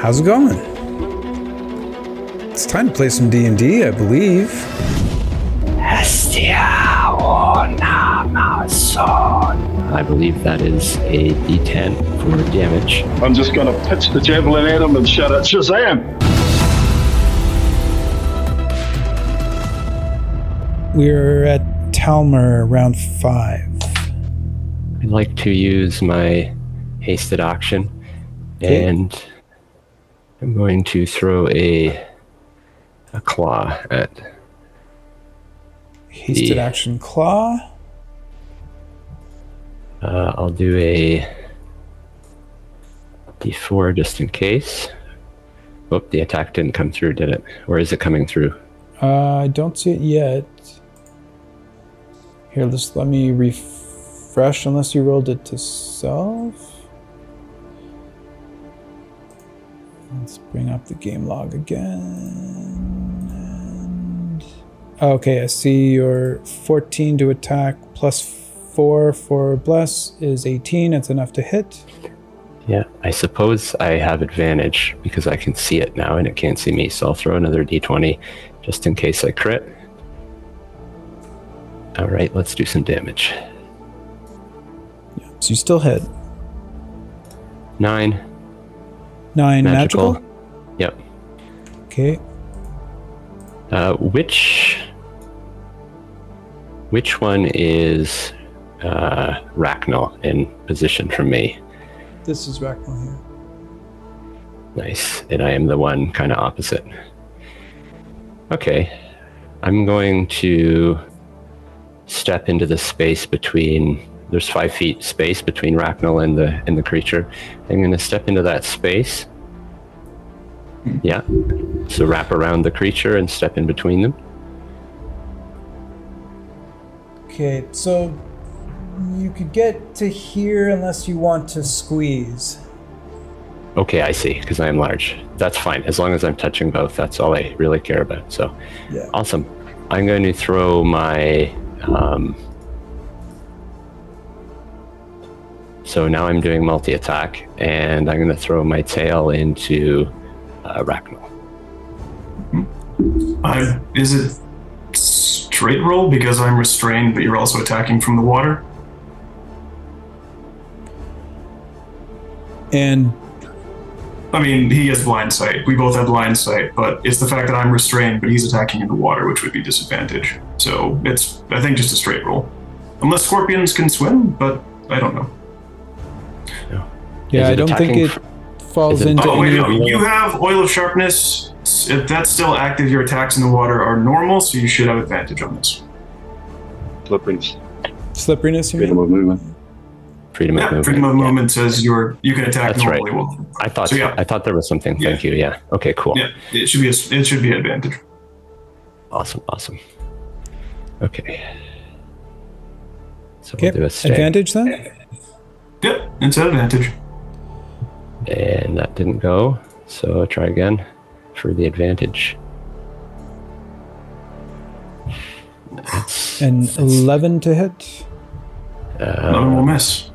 How's it going? It's time to play some D&D, I believe. I believe that is a D10 for damage. I'm just going to pitch the javelin at him and shout out, Shazam! We're at Talmer, round 5. I'd like to use my hasted action, and I'm going to throw a claw at Hasted action claw. I'll do a D4 just in case. Oh, the attack didn't come through, did it? Or is it coming through? I don't see it yet. Here, just let me refresh unless you rolled it to self. Let's bring up the game log again. And okay, I see your 14 to attack plus 4 for bless is 18. It's enough to hit. Yeah, I suppose I have advantage because I can see it now and it can't see me, so I'll throw another D20 just in case I crit. All right, let's do some damage. Yeah, so you still hit. 9. 9 magical? Yep. Okay. Which one is Racknell in position from me? This is Racknell here. Nice. And I am the one kind of opposite. Okay. I'm going to step into the space between... There's 5 feet space between Racknell and the creature. I'm going to step into that space. Yeah. So wrap around the creature and step in between them. Okay, so you could get to here unless you want to squeeze. Okay, I see, because I am large. That's fine. As long as I'm touching both, that's all I really care about. So, yeah. Awesome. I'm going to throw my... so now I'm doing multi-attack, and I'm going to throw my tail into Racknell. Is it straight roll because I'm restrained, but you're also attacking from the water? And I mean, he has blind sight. We both have blind sight, but it's the fact that I'm restrained, but he's attacking in the water, which would be disadvantage. So it's, I think, just a straight roll. Unless scorpions can swim, but I don't know. No. Yeah, I don't think it falls into any... No. You have Oil of Sharpness. If that's still active, your attacks in the water are normal, so you should have advantage on this. Slipperiness. Slipperiness, you Freedom of movement. Freedom of movement. Freedom of movement says you can attack That's normally. right. Well, I thought so, yeah. I thought there was something. Thank you. Yeah. Okay. Cool. Yeah, it should be advantage. Awesome. Okay. So okay. we'll do a stay. Advantage then? Yep, it's an advantage. And that didn't go. So try again for the advantage. And 11 to hit. Another will miss.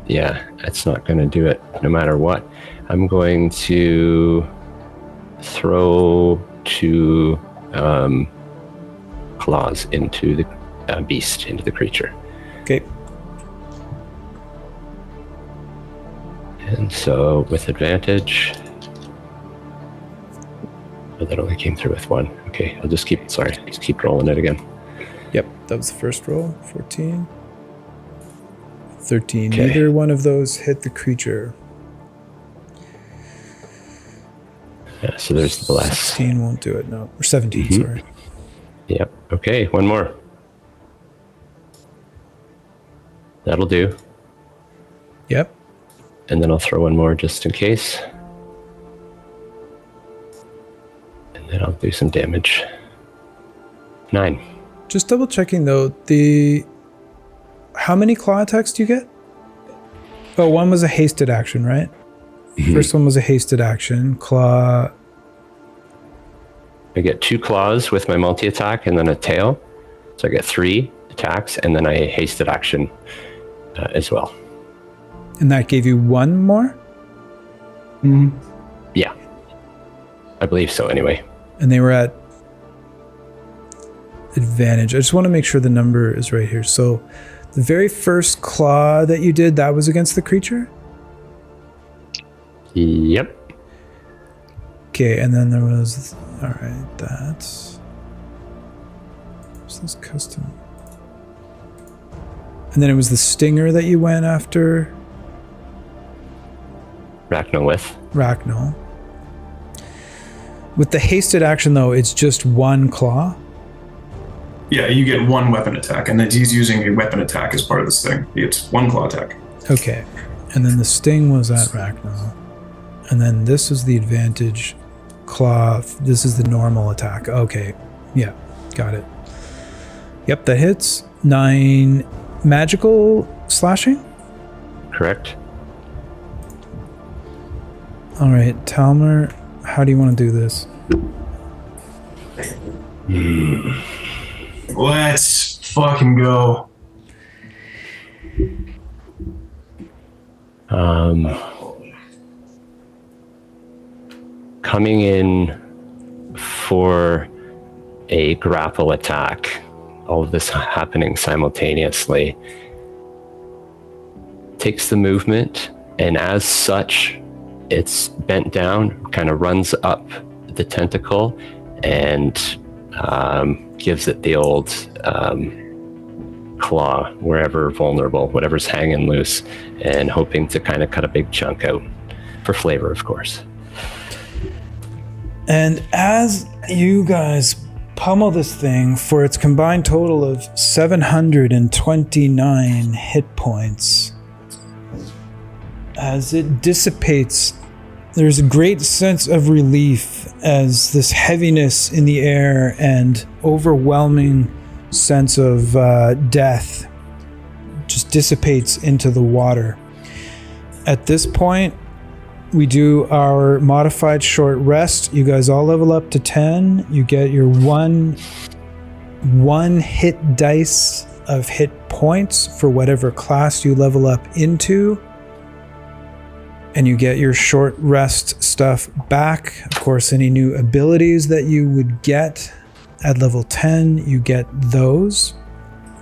Yeah, it's not going to do it no matter what. I'm going to throw 2 claws into the beast, into the creature. Okay. And so with advantage... Oh, that only came through with 1. Okay, I'll just keep rolling it again. Yep, that was the first roll. 14. 13. Okay. Neither one of those hit the creature. Yeah, so there's the last. 16 won't do it, no. Or 17, sorry. Yep. Okay, 1 more. That'll do. Yep. And then I'll throw 1 more just in case. And then I'll do some damage. 9. Just double checking though, how many claw attacks do you get? Oh, one was a hasted action, right? First one was a hasted action. Claw. I get 2 claws with my multi-attack and then a tail. So I get 3 attacks and then a hasted action as well. And that gave you 1 more? Yeah. I believe so, anyway. And they were at advantage. I just want to make sure the number is right here. So the very first claw that you did, that was against the creature? Yep. Okay, and then there was... Alright, that's... What's this custom? And then it was the stinger that you went after? Rachno with. Rachno. With the hasted action, though, it's just one claw? Yeah, you get one weapon attack, and then he's using a weapon attack as part of this thing. It's one claw attack. Okay. And then the sting was at Rachno. And then this is the advantage claw. This is the normal attack. Okay. Yeah, got it. Yep, that hits. 9 magical slashing? Correct. All right, Talmer, how do you want to do this? Let's fucking go. Coming in for a grapple attack, all of this happening simultaneously, takes the movement, and as such, it's bent down, kind of runs up the tentacle, and gives it the old claw wherever vulnerable, whatever's hanging loose, and hoping to kind of cut a big chunk out for flavor, of course. And as you guys pummel this thing for its combined total of 729 hit points, as it dissipates, there's a great sense of relief as this heaviness in the air and overwhelming sense of death just dissipates into the water. At this point, we do our modified short rest. You guys all level up to 10. You get your one hit dice of hit points for whatever class you level up into. And you get your short rest stuff back. Of course, any new abilities that you would get at level 10, you get those.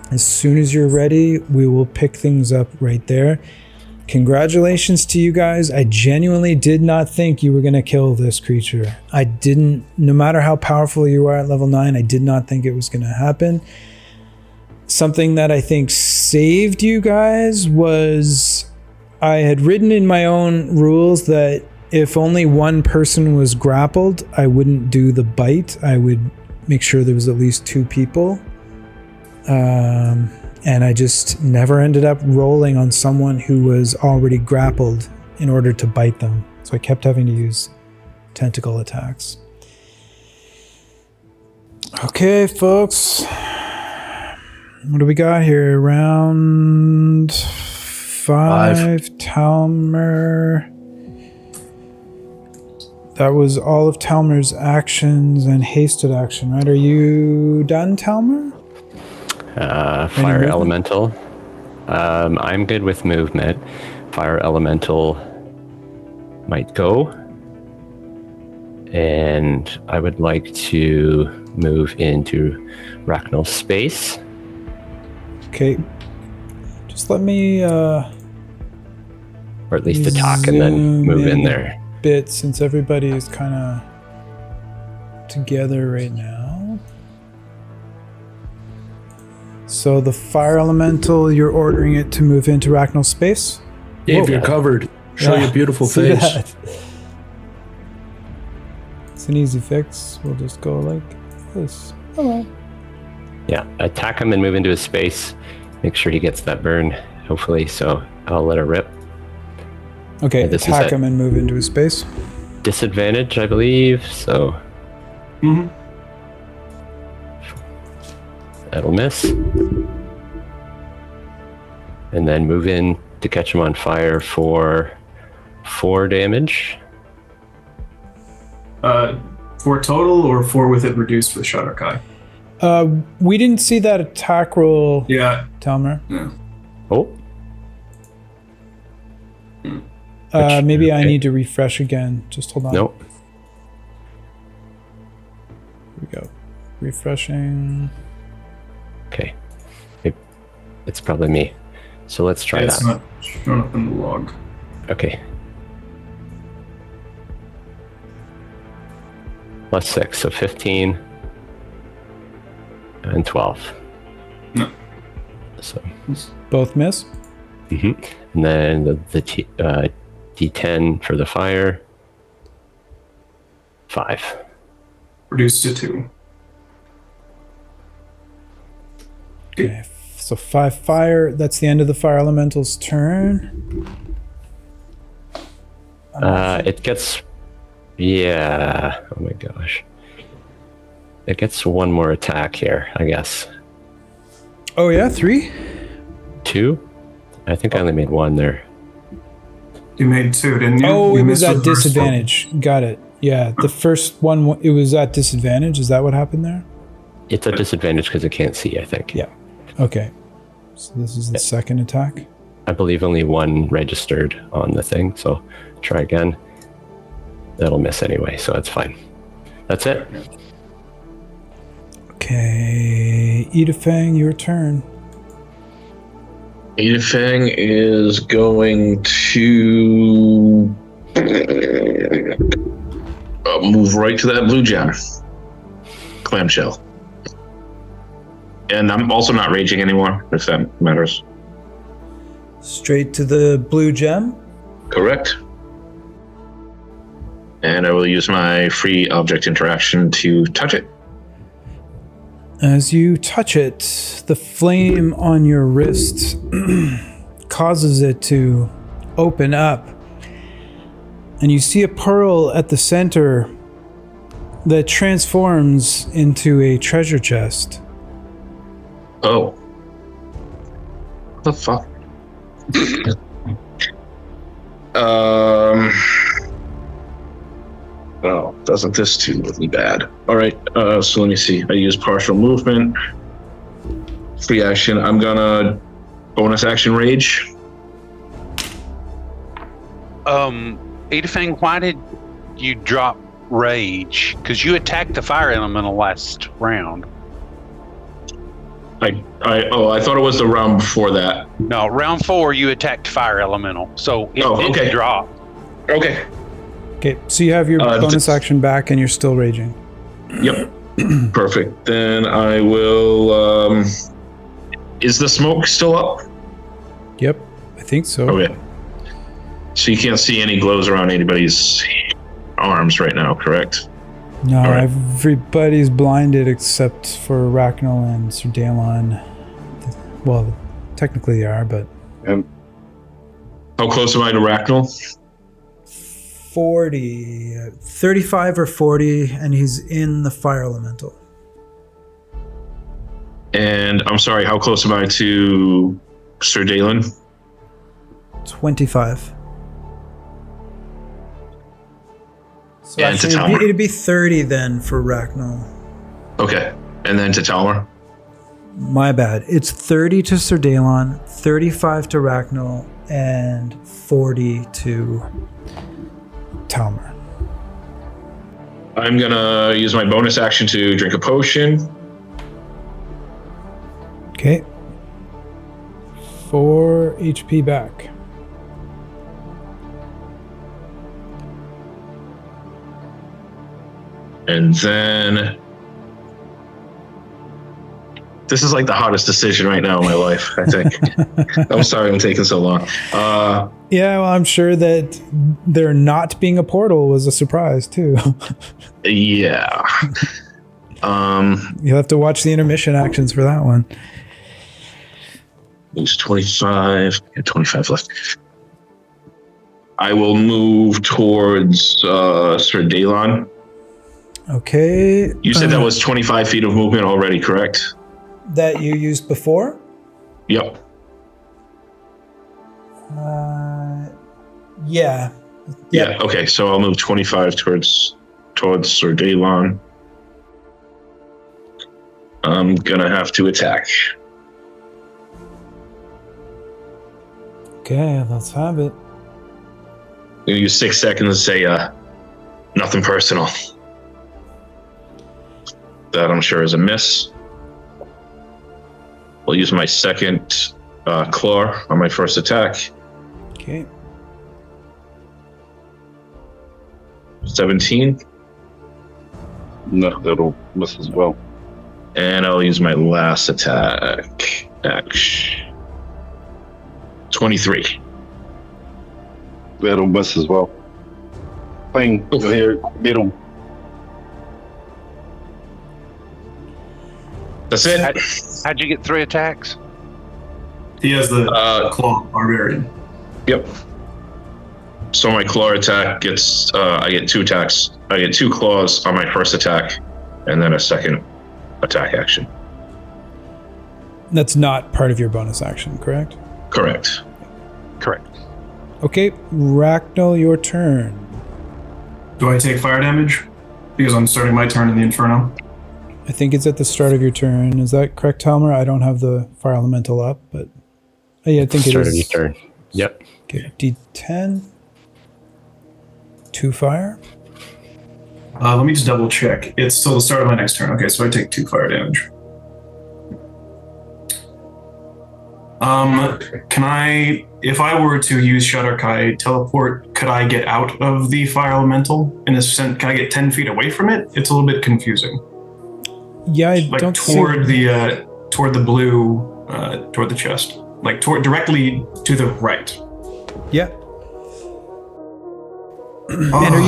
As soon as you're ready, we will pick things up right there. Congratulations to you guys. I genuinely did not think you were going to kill this creature. I didn't, no matter how powerful you are at level 9, I did not think it was going to happen. Something that I think saved you guys was I had written in my own rules that if only one person was grappled, I wouldn't do the bite. I would make sure there was at least 2 people. And I just never ended up rolling on someone who was already grappled in order to bite them. So I kept having to use tentacle attacks. Okay, folks. What do we got here? Round 5. Talmer. That was all of Talmer's actions and hasted action, right? Are you done, Talmer? Fire elemental. I'm good with movement. Fire elemental might go. And I would like to move into Rachnal's space. Okay. Just let me Or at least attack and then move in there. Bit since everybody is kind of together right now. So the fire elemental, you're ordering it to move into Rachnal's space? Dave, you're covered. Show your beautiful See face. that? It's an easy fix. We'll just go like this. Hello. Yeah, attack him and move into his space. Make sure he gets that burn, hopefully, so I'll let her rip. Okay, this is attack it. him and move into his space. Disadvantage, I believe, so Mm-hmm. that'll miss. And then move in to catch him on fire for 4 damage. 4 total or 4 with it reduced with Shadowkai? We didn't see that attack roll, Yeah. Talmer. Yeah. Oh, Maybe I okay. need to refresh again. Just hold on. nope. go. Refreshing. Okay. It's probably me. So let's try It's that. not showing up in the log. Okay. +6, so 15 and 12. No. So, Both miss. and then the D10 for the fire. 5. Reduced to 2. Okay, so 5 fire. That's the end of the fire elemental's turn. It gets, yeah. Oh my gosh. It gets one more attack here, I guess. Oh yeah, 3. 2? I think I only made 1 there. You made 2, didn't you? Oh, You it was missed at the first one. disadvantage. Got it. Yeah, the first one, it was at disadvantage. Is that what happened there? It's a disadvantage because it can't see, I think. Yeah. Okay. So this is the second attack. I believe only 1 registered on the thing, so try again. That'll miss anyway, so that's fine. That's it. Okay, Edifang, your turn. Edifang is going to move right to that blue gem. Clamshell. And I'm also not raging anymore, if that matters. Straight to the blue gem. Correct. And I will use my free object interaction to touch it. As you touch it, the flame on your wrist causes it to open up. And you see a pearl at the center that transforms into a treasure chest. Oh. What the fuck? Oh, doesn't this too look bad? All right, so let me see. I use partial movement. Free action. I'm gonna bonus action rage. Edifang, why did you drop rage? Because you attacked the fire elemental last round. I thought it was the round before that. No, round 4 you attacked fire elemental, so it didn't okay. drop. Okay. Okay, so you have your bonus action back and you're still raging. Yep. Perfect. Then I will. Is the smoke still up? Yep, I think so. Okay. So you can't see any glows around anybody's arms right now, correct? No, All right. everybody's blinded except for Ragnall and Sir Dalon. Well, technically they are, but... How close am I to Ragnall? 40, 35 or 40, and he's in the fire elemental. And I'm sorry, how close am I to Sir Dalen? 25. So And to actually, Talmer. it'd be 30 then for Ragnall. Okay. And then to Talmer? My bad. It's 30 to Sir Dalon, 35 to Ragnall, and 40 to Talmer. I'm gonna use my bonus action to drink a potion. Okay. 4 HP back. And then this is like the hottest decision right now in my life, I think. I'm sorry I'm taking so long. Yeah, well, I'm sure that there not being a portal was a surprise too. Yeah. You'll have to watch the intermission actions for that one. Lose 25. 25 left. I will move towards Sir Dalon. Okay. You said that was 25 feet of movement already, correct? That you used before? Yep. Yeah. Yeah. Okay. So I'll move 25 towards Sir Dalon. I'm gonna have to attack. Okay, let's have it. I'm gonna use 6 seconds to say nothing personal. That I'm sure is a miss. I'll use my second claw on my first attack. Okay. 17. No, that'll miss as well. And I'll use my last attack. 23. That'll miss as well. Bang, here, get him. That's it. How'd you get 3 attacks? He has the claw barbarian. Yep. So my claw attack gets, I get 2 attacks. I get 2 claws on my first attack, and then a second attack action. That's not part of your bonus action, correct? Correct. Correct. Okay, Ragnall, your turn. Do I take fire damage? Because I'm starting my turn in the Inferno. I think it's at the start of your turn. Is that correct, Talmer? I don't have the fire elemental up, but yeah, I think it Start is. of your turn. Yep. Okay, D10. 2 fire. Let me just double check. It's still the start of my next turn. Okay, so I take 2 fire damage. Can I, if I were to use Shadar-kai teleport, could I get out of the fire elemental? In a sense, can I get 10 feet away from it? It's a little bit confusing. Yeah, I Like don't toward see... toward the blue, toward the chest, like directly to the right. Yeah. And are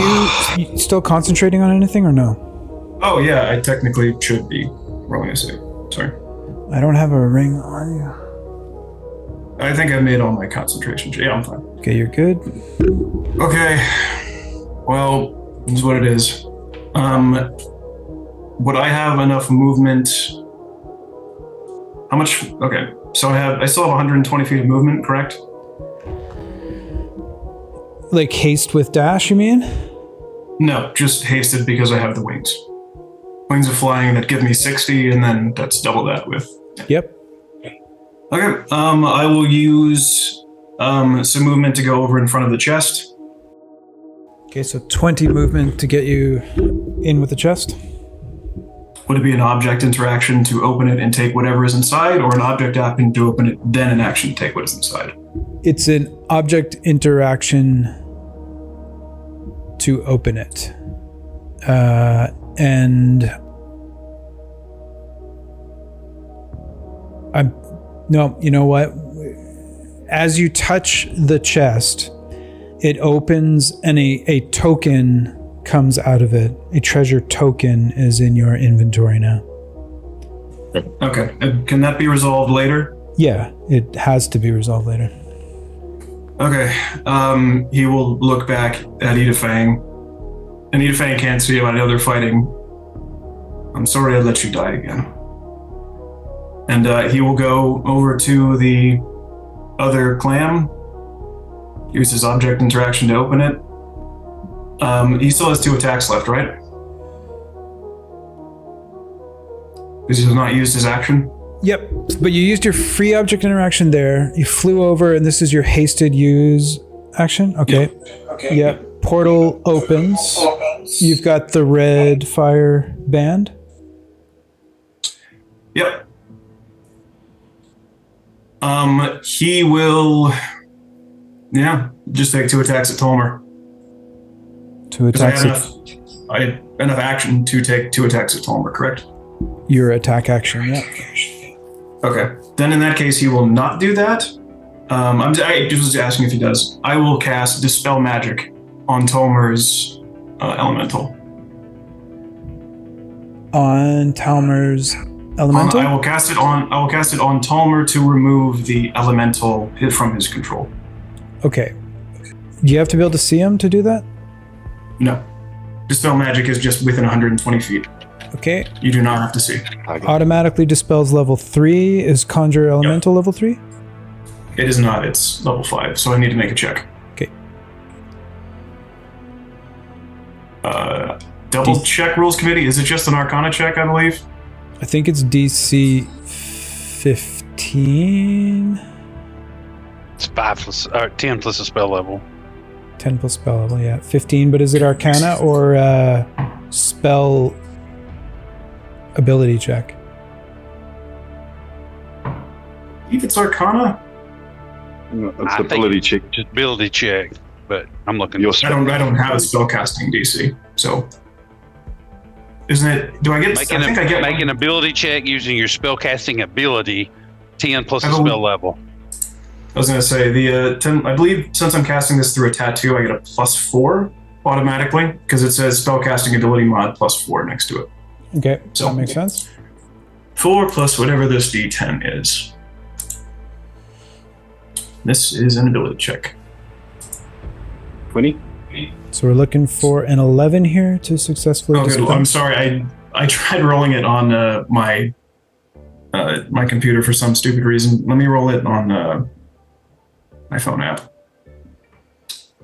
you still concentrating on anything or no? Oh yeah, I technically should be rolling a save. Sorry. I don't have a ring on you. I think I made all my concentration. Yeah, I'm fine. Okay, you're good. Okay. Well, this is what it is. Would I have enough movement? How much? Okay, so I still have 120 feet of movement, correct? Like haste with dash, you mean? No, just hasted because I have the wings. Wings of flying that give me 60, and then that's double that with. Yep. Okay. I will use some movement to go over in front of the chest. Okay, so 20 movement to get you in with the chest. Would it be an object interaction to open it and take whatever is inside, or an object action to open it, then an action to take what is inside? It's an object interaction to open it. And no, you know what? As you touch the chest, it opens and a token comes out of it. A treasure token is in your inventory now. Okay. Can that be resolved later? Yeah, it has to be resolved later. Okay. He will look back at Edafang. And Edafang can't see him. I know they're fighting. I'm sorry I let you die again. And he will go over to the other clam. Use his object interaction to open it. He still has 2 attacks left, right? Because he has not used his action? Yep, but you used your free object interaction there. You flew over, and this is your hasted use action? Okay. Yep. Portal opens. You've got the red fire band. Yep. He will, just take 2 attacks at Tolmer. 2 attacks. I have enough action to take 2 attacks at Tolmer, correct? Your attack action, yeah. Okay. Then in that case, he will not do that. I just was asking if he does. I will cast Dispel Magic on Tolmer's elemental. On Talmer's elemental? I will cast it on Tolmer to remove the elemental from his control. Okay. Do you have to be able to see him to do that? No. Dispel Magic is just within 120 feet. Okay. You do not have to see. Automatically dispels level 3. Is Conjure Elemental level 3? It is not. It's level 5, so I need to make a check. Okay. Double check rules committee. Is it just an Arcana check, I believe? I think it's DC 15. It's 10 plus a spell level. 10 plus spell level, yeah. 15, but is it Arcana or spell ability check. I think it's Arcana. No, it's I think ability check. Just ability check, but I'm looking. Your I don't have a spellcasting DC, so isn't it? Do I get? Make I think I get an ability check using your spellcasting ability, 10 plus I a don't- spell level. I was gonna say the 10. I believe since I'm casting this through a tattoo, I get a +4 automatically because it says spellcasting ability mod +4 next to it. Okay, So- that makes sense. 4 plus whatever this D10 is. This is an ability check. 20. So we're looking for an 11 here to successfully Oh, good. dispel. I'm sorry. I tried rolling it on my computer for some stupid reason. Let me roll it on my phone app.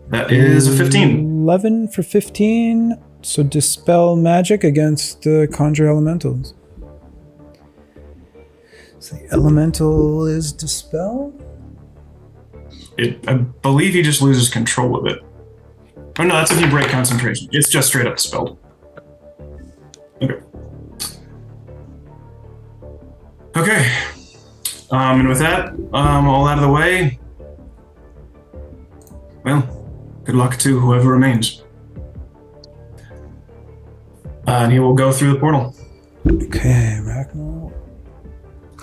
That is a 15. 11 for 15. So dispel magic against conjure elementals. So the elemental is dispelled. I believe he just loses control of it. Oh no, that's if you break concentration. It's just straight up dispelled. Okay. Okay. And with that, all out of the way. Well, good luck to whoever remains. And he will go through the portal. Okay, Ragnall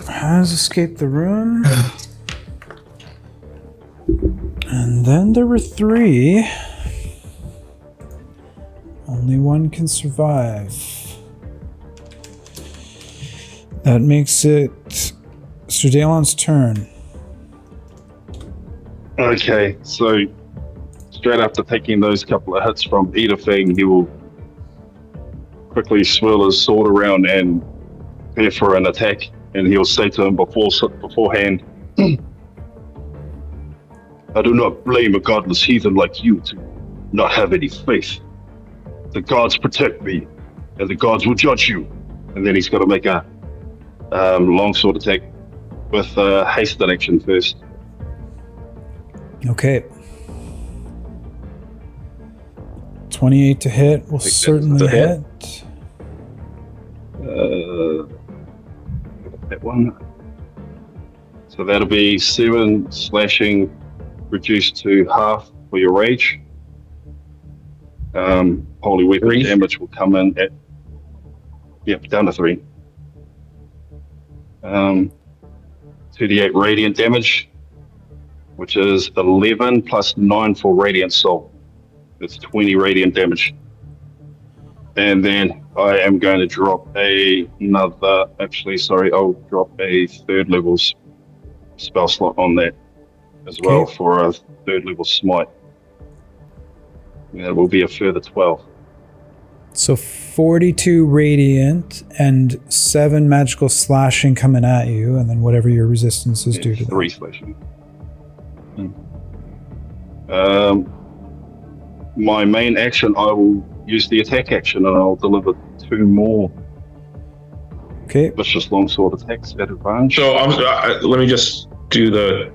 has escaped the room. And then there were 3. Only one can survive. That makes it Sir Dalon's turn. Okay, so straight after taking those couple of hits from either thing, he will quickly swirl his sword around and prepare for an attack. And he'll say to him beforehand, I do not blame a godless heathen like you to not have any faith. The gods protect me, and the gods will judge you. And then he's got to make a longsword attack with hasted action first. Okay. 28 to hit will that's certainly a hit. hit. That one. So that'll be 7 slashing reduced to half for your rage. Holy weapon 3. damage will come in at down to 3. 2d8 radiant damage, which is 11 plus 9 for radiant soul. That's 20 radiant damage. And then I am going to drop I'll drop a 3rd level spell slot on that as well Okay. for a 3rd level smite. That will be a further 12. So 42 radiant and 7 magical slashing coming at you, and then whatever your resistance is due to 3 that. slashing. My main action, I will use the attack action and I'll deliver 2 more Okay. vicious longsword attacks at advantage. So let me just do the.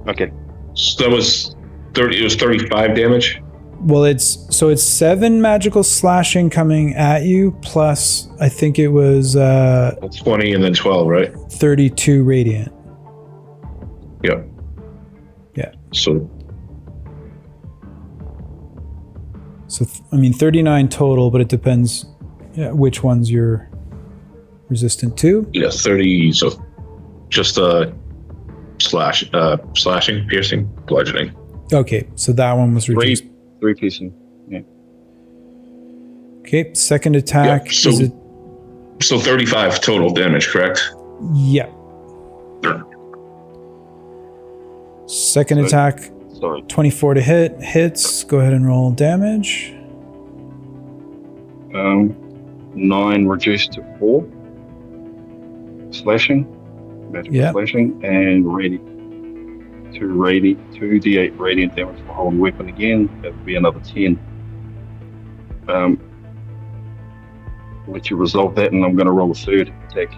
Okay. So that was 30. It was 35 damage. Well, it's 7 magical slashing coming at you, plus I think it was 20 and then 12, right? 32 radiant. Yeah. Yeah. So So 39 total, but it depends which ones you're resistant to. yeah, 30. So just slashing, piercing, bludgeoning. Okay, so that one was reduced. 3 piecing. Yeah. Okay, second attack. Yeah, so- is it? So 35 total damage, correct? Yeah. Second So- attack, Sorry. 24 to hit. Hits. Go ahead and roll damage. 9 reduced to 4. Slashing. Magical Yeah. slashing. And 2d8 radiant damage for holding weapon again. That would be another 10. Let you resolve that, and I'm going to roll a 3rd attack.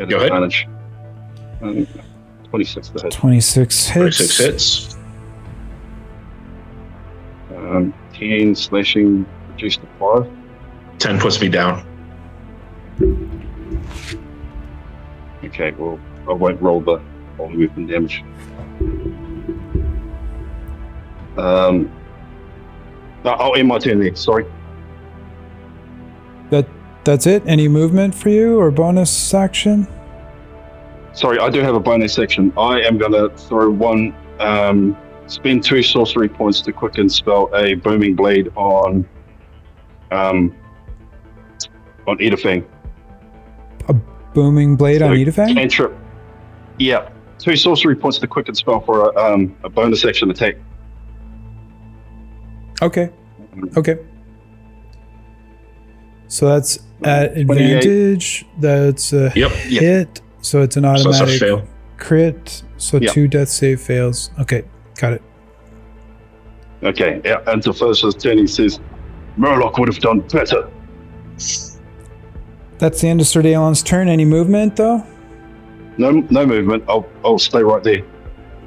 At Go ahead. advantage. 26 to hit. 26 hits. 26 hits. 10 slashing reduced to 5. 10 puts me down. Okay, well, I won't roll the weapon damage. I'll end my turn there, sorry. That's it? Any movement for you or bonus action? Sorry, I do have a bonus action. I am going to throw one, spend 2 sorcery points to quicken spell a booming blade on Edifang. A booming blade on Edifang? Cantrip. Yeah, 2 sorcery points to quicken spell for a bonus action attack. Okay. So that's at advantage. That's a hit. So it's an So automatic that's a fail. crit. So 2 death save fails. Okay, got it. Okay, yeah, and Tophosa's turn, he says, Murloc would have done better. That's the end of Sir Daemon's turn. Any movement though? No movement. I'll stay right there.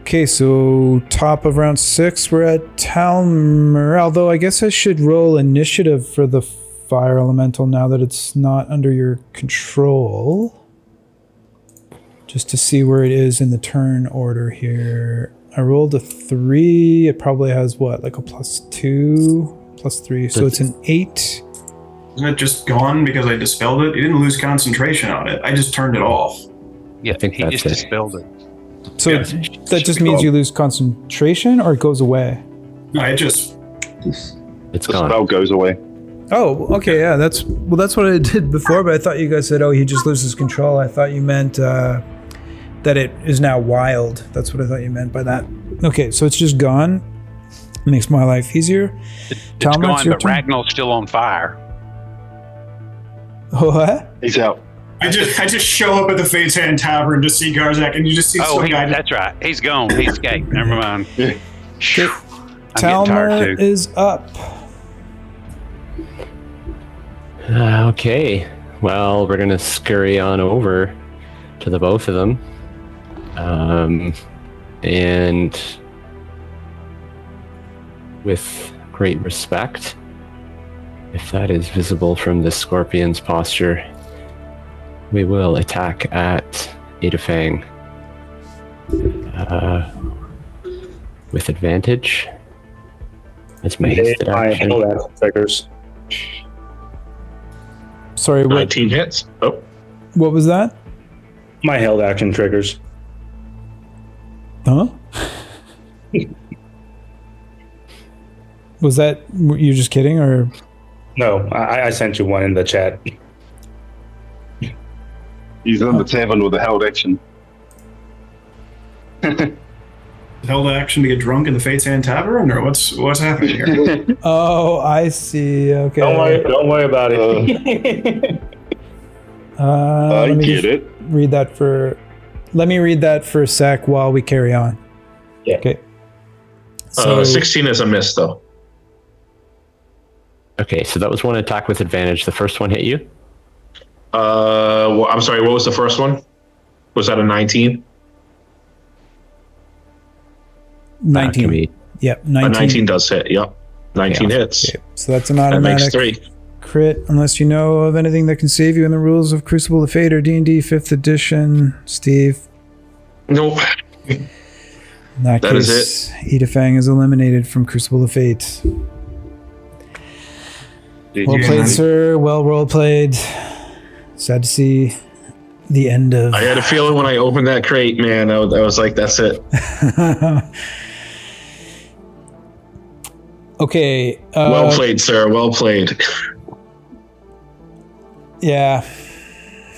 Okay, so top of round 6, we're at Talmer. Although I guess I should roll initiative for the fire elemental now that it's not under your control. Just to see where it is in the turn order here. I rolled a 3. It probably has what, like a +2, +3. So it's an 8. Isn't it just gone because I dispelled it? You didn't lose concentration on it. I just turned it off. Yeah, I think he that's just it. dispelled it. So Yeah. that just means you lose concentration or it goes away? No, it just It's The gone. spell goes away. Oh, okay, yeah, that's what I did before, but I thought you guys said, oh, he just loses control. I thought you meant that it is now wild. That's what I thought you meant by that. Okay, so it's just gone. Makes my life easier. It's Talmer, it's gone, your but turn. Ragnall's still on fire. What? He's out. I just show up at the Fate's Hand Tavern to see Garzak, and you just see some guy. That's right. He's gone. He escaped. Never mind. Yeah. Phew. I'm getting tired Talmer too. is up. Okay. Well, we're going to scurry on over to the both of them. And with great respect, if that is visible from the scorpion's posture, we will attack at Edifang with advantage. That's my hasted My action. held action triggers. Sorry, what 19 hits. Oh, was that? My held action triggers. Huh? Was that, were you just kidding or? No, I sent you one in the chat. He's in the tavern with a held action. Held action to get drunk in the Fate's Hand Tavern, or what's happening here? Oh, I see. Okay. Don't worry about it. I let me get just it. read that for. Let me read that for a sec while we carry on. Yeah. Okay. So 16 is a miss, though. Okay, so that was one attack with advantage. The first one hit you? I'm sorry, what was the first one? Was that a 19? 19. Yep, 19. A 19 does hit, yep. 19 hits. Okay, so that's an That makes automatic 3. crit, unless you know of anything that can save you in the rules of Crucible of Fate or D&D 5th edition, Steve. Nope. In that That case, is Edifang is eliminated from Crucible of Fate. Well played, sir. Well role played. Sad to see the end of. I had a feeling when I opened that crate, man, I was like, that's it. Okay. Well played, sir. Well played. Yeah.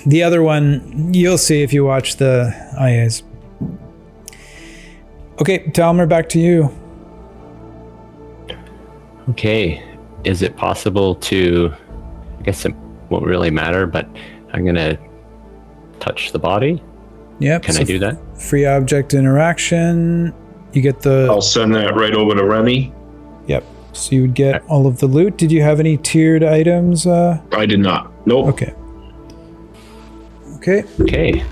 The other one, you'll see if you watch the IAs. Okay, Talmer, back to you. Okay. Is it possible to, I guess it won't really matter, but I'm going to touch the body? Yep. Can so I do that? Free object interaction. You get the. I'll send that right over to Remy. Yep. So you would get all of the loot. Did you have any tiered items? I did not. Nope. Okay. Okay. Okay.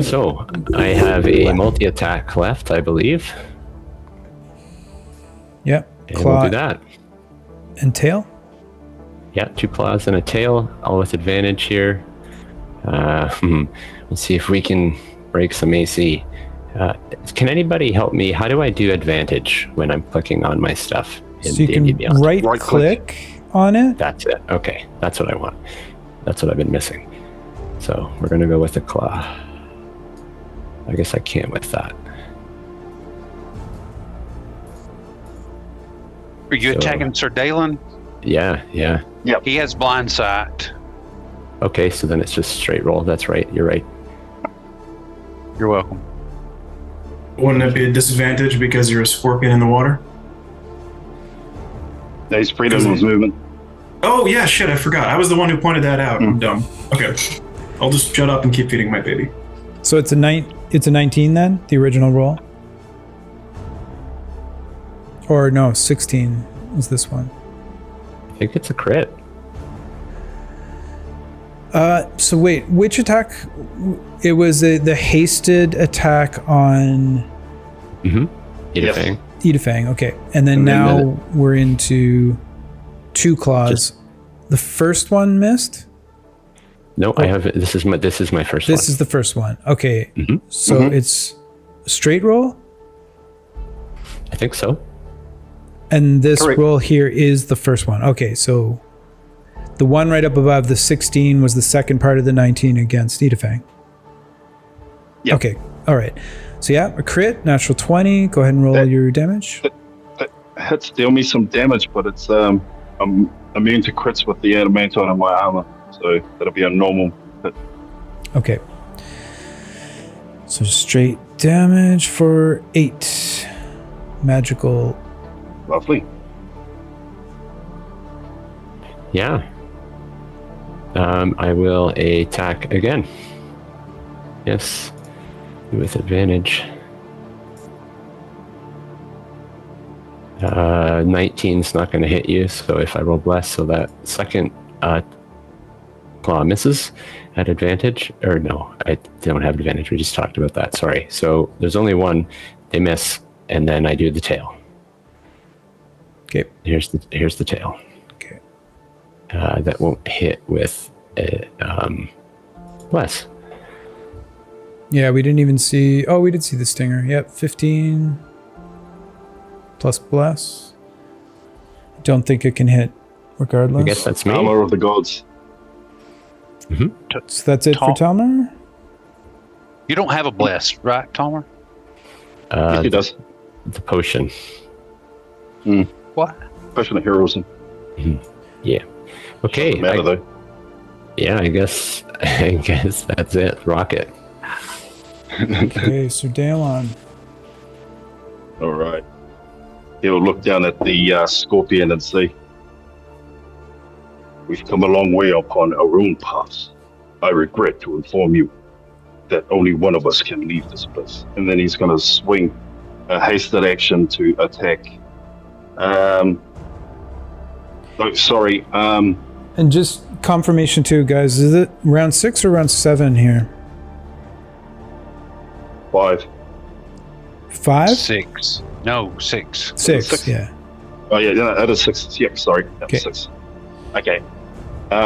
So I have a multi-attack left, I believe. Yep. And Claw we'll do that. and tail. Yeah, 2 claws and a tail, all with advantage here. Let's see if we can break some AC. Can anybody help me? How do I do advantage when I'm clicking on my stuff in So you D&D can Beyond? right click on it. That's it. Okay, that's what I want. That's what I've been missing. So we're gonna go with the claw. I guess I can't with that. Are you So- attacking Sir Dalen? Yeah. He has blind sight. Okay, so then it's just straight roll. That's right. You're right. You're welcome. Wouldn't it be a disadvantage because you're a scorpion in the water? There's freedom of movement. Oh, yeah, shit, I forgot. I was the one who pointed that out. I'm dumb. Okay. I'll just shut up and keep feeding my baby. So it's a 19 then, the original roll? Or no, 16 is this one. I think it's a crit. So wait, which attack? It was the hasted attack on Edifying. Edifang, okay. And then And then now we're into 2 claws. The first one missed? No, I have. This is my first one. This is the first one. Okay. Mhm. So it's a straight roll? I think so. And this Correct. roll here is the first one. Okay, so the one right up above the 16 was the second part of the 19 against Edifang. Yep. Okay, all right. So yeah, a crit, natural 20. Go ahead and roll your damage. Hits deal me some damage, but it's I'm immune to crits with the adamantine on my armor, so that'll be a normal hit. Okay. So straight damage for 8. Magical. Lovely. Yeah. I will attack again. Yes. With advantage. 19's not going to hit you, so if I roll bless, so that second claw misses at advantage. Or no, I don't have advantage. We just talked about that. Sorry. So there's only one. They miss, and then I do the tail. Okay. Here's the tail. Okay. That won't hit with bless. Yeah, we didn't even see. Oh, we did see the stinger. Yep, 15 plus bless. Don't think it can hit regardless. I guess that's me. Armor of the gods. So that's it for Talmer? You don't have a bless, right, Tomer? Yes, he does. The potion. What? Potion of heroism. Yeah. Okay. Doesn't matter though. Yeah, I guess that's it. Rocket. Okay, Sir Daelon. All right. He'll look down at the scorpion and say, "We've come a long way upon our own paths. I regret to inform you that only one of us can leave this place." And then he's going to swing a hasted action to attack. Sorry. And just confirmation too, guys. Is it round 6 or round 7 here? 5. 5? 6. No, 6. 6, yeah. Oh yeah, that is 6. Yep, sorry. That Okay. was 6. Okay.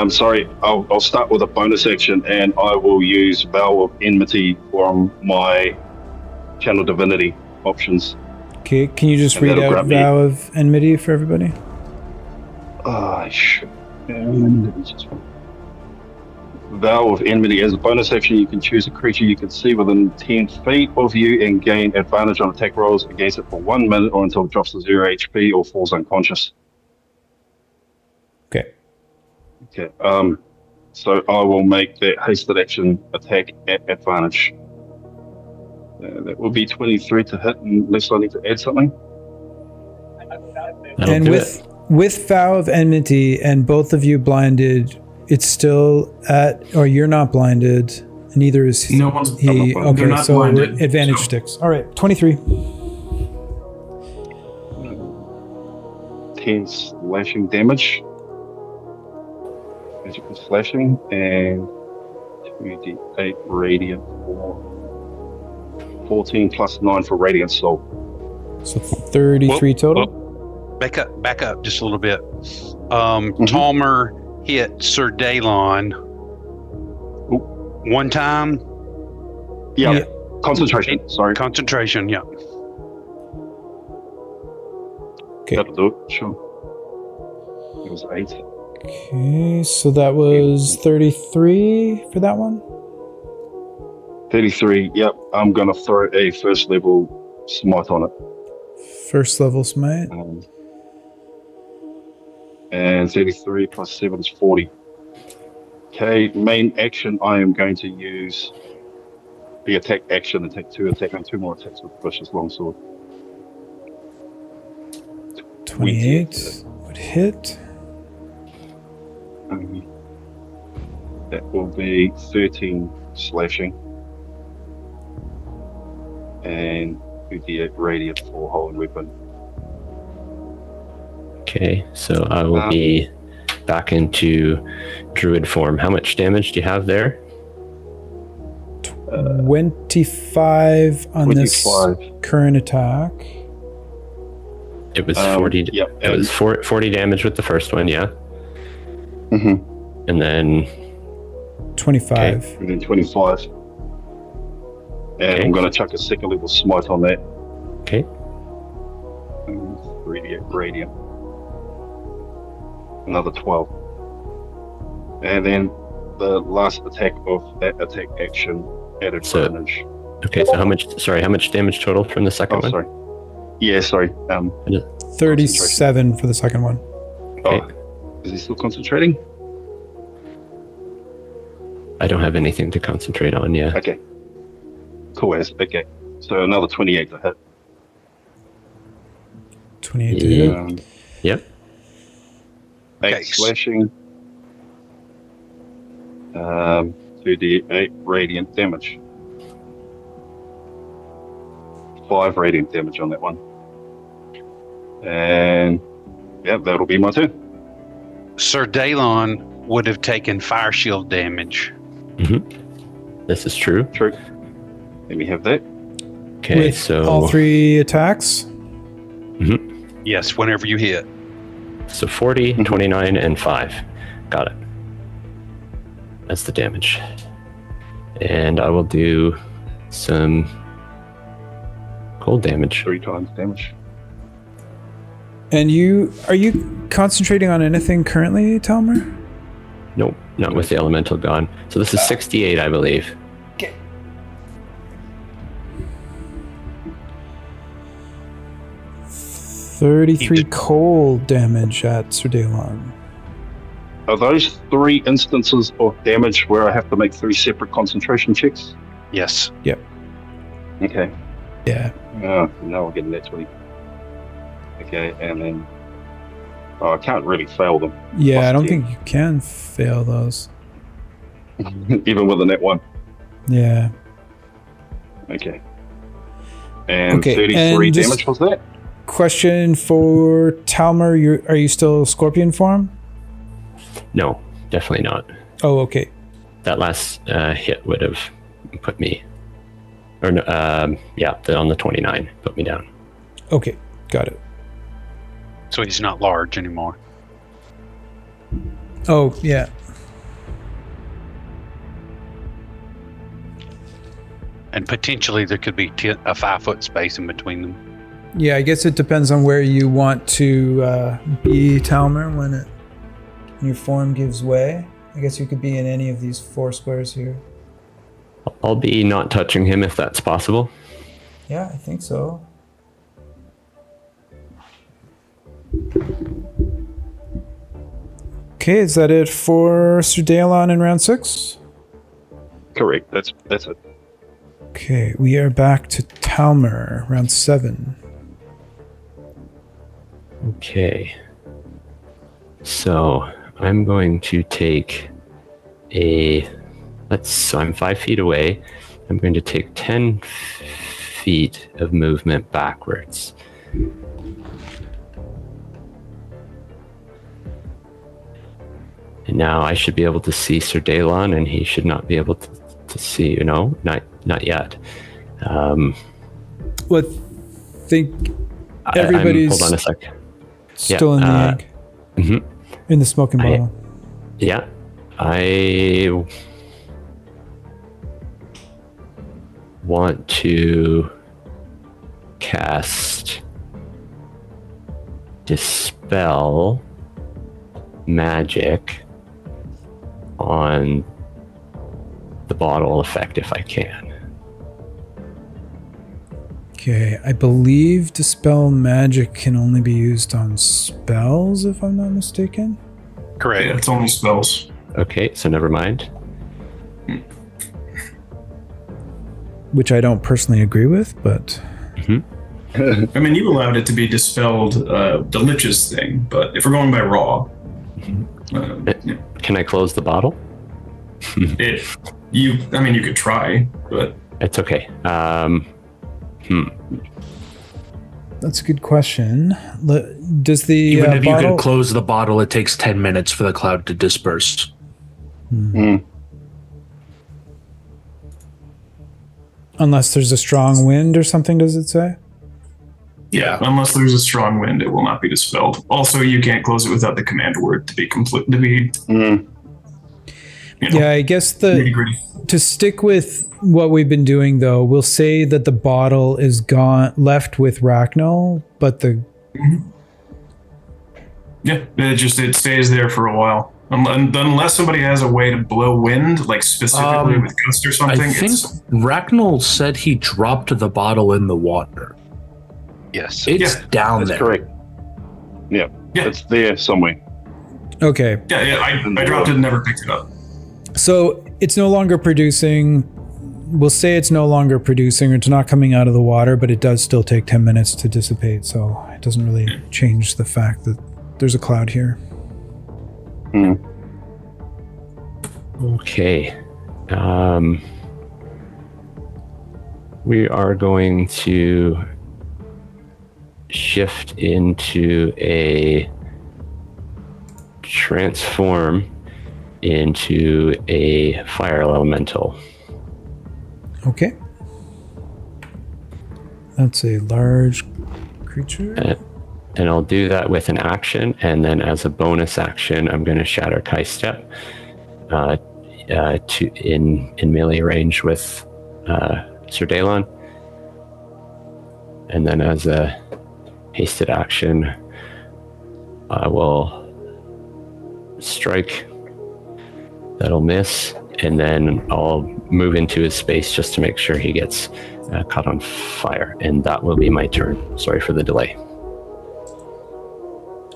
Sorry, I'll start with a bonus action, and I will use Vow of Enmity from my Channel Divinity options. Okay, can you just And read that'll out grab me. Vow of Enmity for everybody? I should. Vow of Enmity. As a bonus action, you can choose a creature you can see within 10 feet of you and gain advantage on attack rolls against it for 1 minute or until it drops to 0 HP or falls unconscious. Okay. Okay. So I will make that hasted action attack at advantage. That will be 23 to hit, unless I need to add something. That'll And do with Vow of Enmity and both of you blinded, it's still at, or you're not blinded, and neither is No one's. he. They're Okay, not so blinded, advantage so- sticks. All right, 23. 10 slashing damage. Magical slashing, and 2d8 radiant for 14 plus 9 for radiant soul. So 33 total. Back up just a little bit. Talmer hit Sir Daelon One time. Yeah. Concentration. Sorry. Concentration. Yeah. Okay. That'll do it. Sure. It was 8. Okay, so that was 33 for that one. 33. Yep. I'm gonna throw a first level smite on it. First level smite. And 33 plus 7 is 40. Okay, main action, I am going to use the attack action and take 2 attack and 2 more attacks with Vicious Longsword. 28 would hit. That will be 13 slashing. And 2d8 radiant for holding weapon. Okay, so I will be back into druid form. How much damage do you have there? 25 on this 25. current attack. It was 40. Yep. It was 40 damage with the first one, yeah. Mm-hmm. And then 25. And then 25. And Okay. I'm going to chuck a second level smite on that. okay, 3d8 radiant. Another 12. And then the last attack of that attack action at advantage. okay. So how much damage total from the second one? Sorry. Yeah, sorry. 37 for the second one. Okay. Is he still concentrating? I don't have anything to concentrate on. Yeah. Okay. Cool as. Okay. So another 28 to hit. 28 to Yeah. hit. Yep. 8 Okay. slashing. 2d8 radiant damage. 5 radiant damage on that one. And yeah, that'll be my turn. Sir Dalon would have taken fire shield damage. This is true. True. Let me have that. Okay, With so all 3 attacks. Yes, whenever you hit. So 40, 29, and 5. Got it. That's the damage. And I will do some cold damage. 3 times damage. And are you concentrating on anything currently, Talmer? Nope, not with the elemental gone. So this is 68, I believe. 33 cold damage at Sir Dalon. Are those 3 instances of damage where I have to make 3 separate concentration checks? Yes. Okay. Yeah. Now we're getting that 20. Okay, and then I can't really fail them. Yeah, Plus I don't 10. think you can fail those. Even with a net 1. Yeah. Okay. And Okay, 33 and just- damage was that? Question for Talmer, are you still Scorpion form? No, definitely not. Oh, okay. That last hit would have put me, on the 29 put me down. Okay, got it. So he's not large anymore. Oh, yeah. And potentially there could be a 5-foot space in between them. Yeah, I guess it depends on where you want to be, Talmer, when your form gives way. I guess you could be in any of these 4 squares here. I'll be not touching him if that's possible. Yeah, I think so. Okay, is that it for Sir Dalon in round 6? Correct. That's it. Okay, we are back to Talmer, round 7. Okay. So I'm going to take so I'm 5 feet away. I'm going to take 10 feet of movement backwards. And now I should be able to see Sir Dalon, and he should not be able to see, not yet. Well, think everybody's hold on a sec. still in the egg. Mhm. In the smoking bottle. want to cast Dispel Magic on the bottle effect if I can. Okay, I believe Dispel Magic can only be used on spells, if I'm not mistaken. Correct. Yeah, it's only spells. Okay, so never mind. Which I don't personally agree with, but... I mean, you allowed it to be dispelled, the Lich's thing, but if we're going by raw, yeah. Can I close the bottle? You could try, but It's okay. That's a good question. Does the Even if bottle... you could close the bottle, it takes 10 minutes for the cloud to disperse. Unless there's a strong wind or something, does it say? yeah, unless there's a strong wind, it will not be dispelled. Also, you can't close it without the command word to be complete. To be, Yeah, I guess nitty-gritty. to stick with what we've been doing, though, we'll say that the bottle is left with Ragnall, but the... Yeah, it stays there for a while. Unless somebody has a way to blow wind, like specifically with gust or something. I think Ragnall said he dropped the bottle in the water. Yes. It's down That's there. correct. Yeah, Yeah. it's there somewhere. Okay, I dropped it and never picked it up. so it's no longer producing... We'll say it's no longer producing, or it's not coming out of the water, but it does still take 10 minutes to dissipate, so it doesn't really change the fact that there's a cloud here. Okay. We are going to shift into a transform into a fire elemental. Okay. That's a large creature. And I'll do that with an action, and then as a bonus action, I'm going to Shatter Kai Step in melee range with Sir Dalon. And then as a hasted action, I will strike. That'll miss, and then I'll move into his space just to make sure he gets caught on fire, and that will be my turn. Sorry for the delay.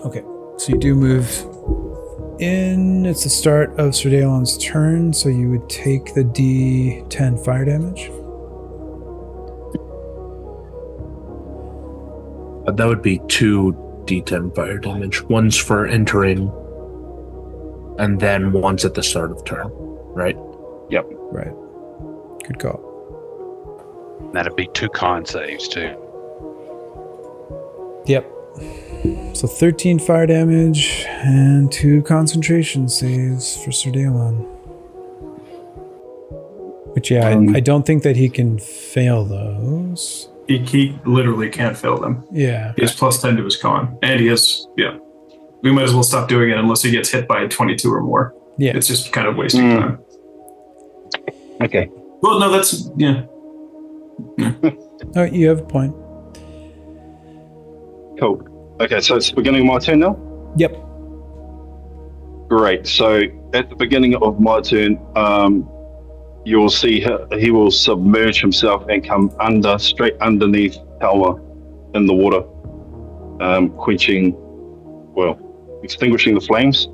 Okay, so you do move in. It's the start of Sir Dalon's turn, so you would take the D10 fire damage. That would be 2 D10 fire damage. One's for entering, and then one's at the start of turn, right? Yep. Right. Good call. That'd be 2 con saves too. Yep. So 13 fire damage and 2 concentration saves for Sir Dalon. Which, yeah, I don't think that he can fail those. He literally can't fail them. Yeah. He has plus 10 to his con. And he has, we might as well stop doing it unless he gets hit by 22 or more. Yeah. It's just kind of wasting time. Okay. Well, no, that's, Oh, you have a point. Cool. Okay, so it's the beginning of my turn now? Yep. Great. So at the beginning of my turn, you'll see he will submerge himself and come straight underneath Talma in the water, extinguishing the flames.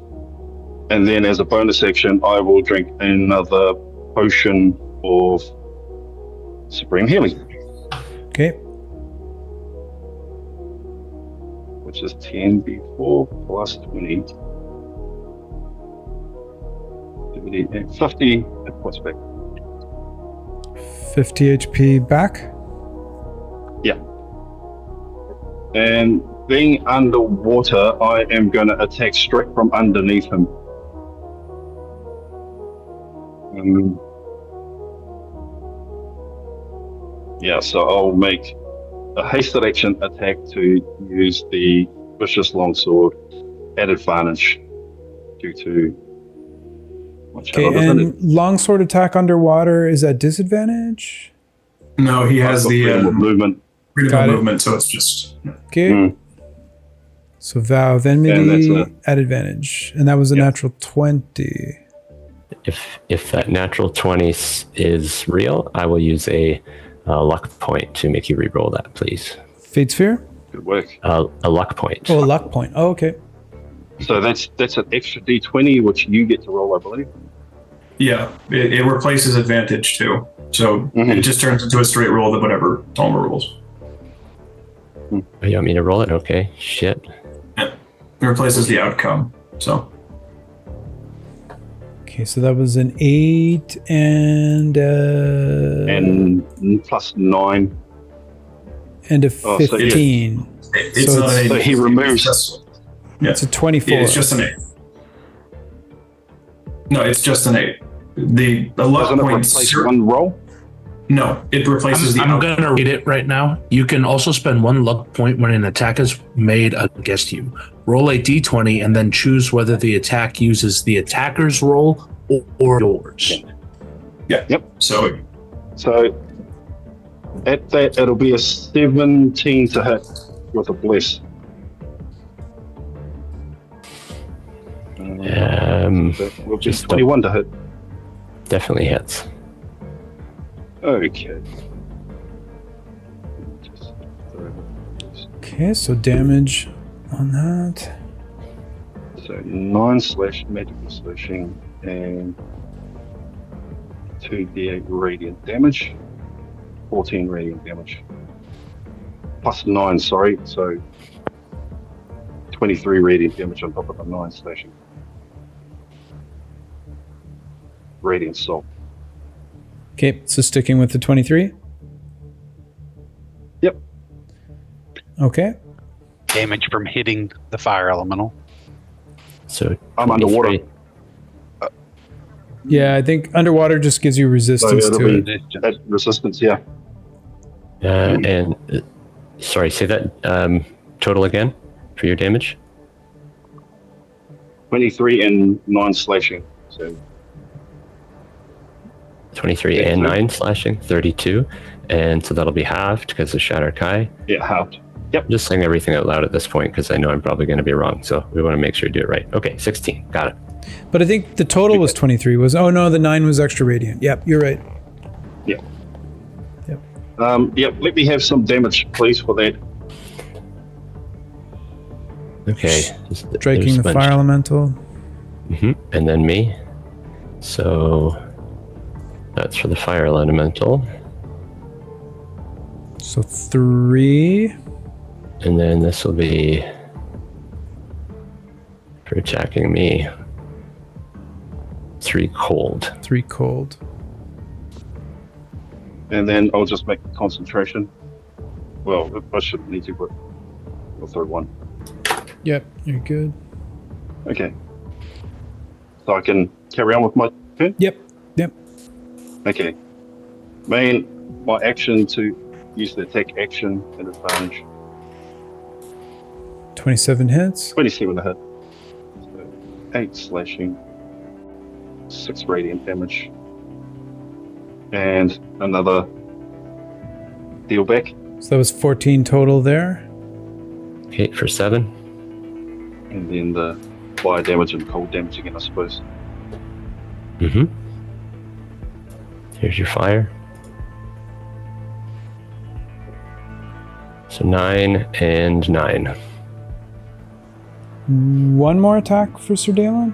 And then as a bonus action, I will drink another potion of Supreme Healing, Okay. which is 10d4 plus 20. 50 hit points back. 50 HP back. Yeah. And being underwater, I am going to attack straight from underneath him. So I'll make a hasted action attack to use the Vicious Longsword at advantage due to... Okay, and longsword attack underwater is at disadvantage? No, he has I've got the freedom of movement. freedom Got of it. movement, so it's just Okay. Mm. So vow of And enmity that's at advantage. And that was a Yeah. natural 20. If that natural 20 is real, I will use a luck point to make you re-roll that, please. Fate Sphere? Good work. A luck point. Oh, a luck point. Oh, okay. So that's an extra d20, which you get to roll, I believe. yeah. It replaces advantage too, so Mhm. it just turns into a straight roll that whatever Talma rolls. Oh, you want me to roll it? Okay. Shit. It replaces the outcome. So Okay, so that was an 8 and And plus 9. a Oh, so 15. it's So not it's- an So he removes. Yeah. It's a 24. It's just an 8. No, it's just an 8. The luck Doesn't it point. replace one roll? No, it replaces the I'm outcome. gonna read it right now. You can also spend 1 luck point when an attack is made against you. Roll a d20 and then choose whether the attack uses the attacker's roll or yours. Yeah. Yep. So So at that, it'll be a 17 to hit with a bless. That will be Just 21 to hit. definitely hits. Okay. Okay, so damage on that. So 9 slash magical slashing and 2d8 radiant damage. 14 radiant damage. Plus 9, sorry. So 23 radiant damage on top of the 9 slashing. Radiant soul. Okay, so sticking with the 23. Yep. Okay. Damage from hitting the fire elemental. So I'm underwater. 23. Yeah, I think underwater just gives you So resistance it'll to be it. at resistance, yeah. And sorry, say that total again for your damage. 23 and 9 slashing. So 23 and 9 slashing, 32. And so that'll be halved because of Shatter Kai. yeah, halved. I'm just saying everything out loud at this point because I know I'm probably going to be wrong. So we want to make sure you do it right. Okay, 16. Got it. But I think the total was 23. Oh no, the 9 was extra radiant. Yep, you're right. Yeah. Yep. Yep, let me have some damage, please, for that. Okay. Striking the fire elemental. And then me. So that's for the fire elemental. So 3. And then this will be for attacking me. 3 cold. 3 cold. And then I'll just make concentration. Well, I shouldn't need to, but I'll throw 1. Yep, you're good. Okay. So I can carry on with my turn? Yep. Okay. My action to use the attack action at advantage. 27 hits. 27 to hit. So 8 slashing. 6 radiant damage. And another deal back. So that was 14 total there. Okay, for 7. And then the fire damage and cold damage again, I suppose. Here's your fire. So 9 and 9. One more attack for Sir Dalen.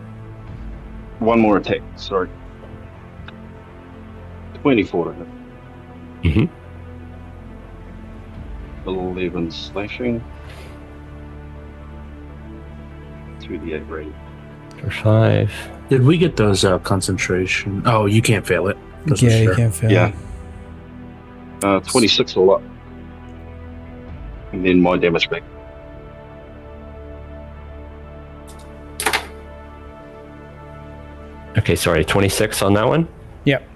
1 more attack, sorry. 24 to hit. 11 slashing. 2d8 radiant. For 5. Did we get those concentration? Oh, you can't fail it. Those are Yeah, you sure. can't fail. Yeah. 26 all up. And then my damage back. Okay, sorry, 26 on that one? Yep.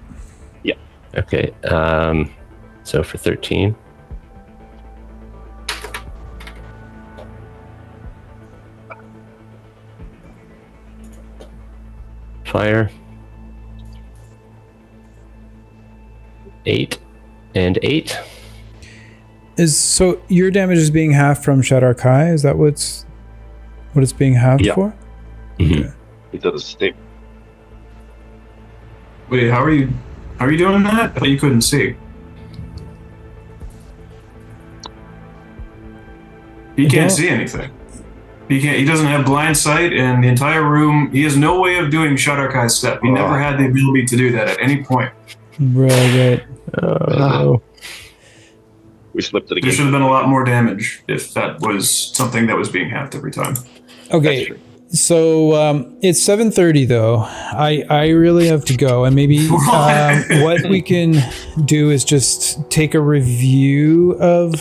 Okay, so for 13. Fire. 8 and 8. So your damage is being halved from Shadar Kai? Is that what it's being halved Yeah. for? Mhm. He did a step. Wait, how are you doing that? I thought you couldn't see. He can't see anything. He doesn't have blind sight, and the entire room. He has no way of doing Shadar Kai's step. He never had the ability to do that at any point. Right. Oh, We slipped it There again. should have been a lot more damage if that was something that was being halved every time. Okay. true. So it's 7:30 though. I really have to go, and maybe what we can do is just take a review of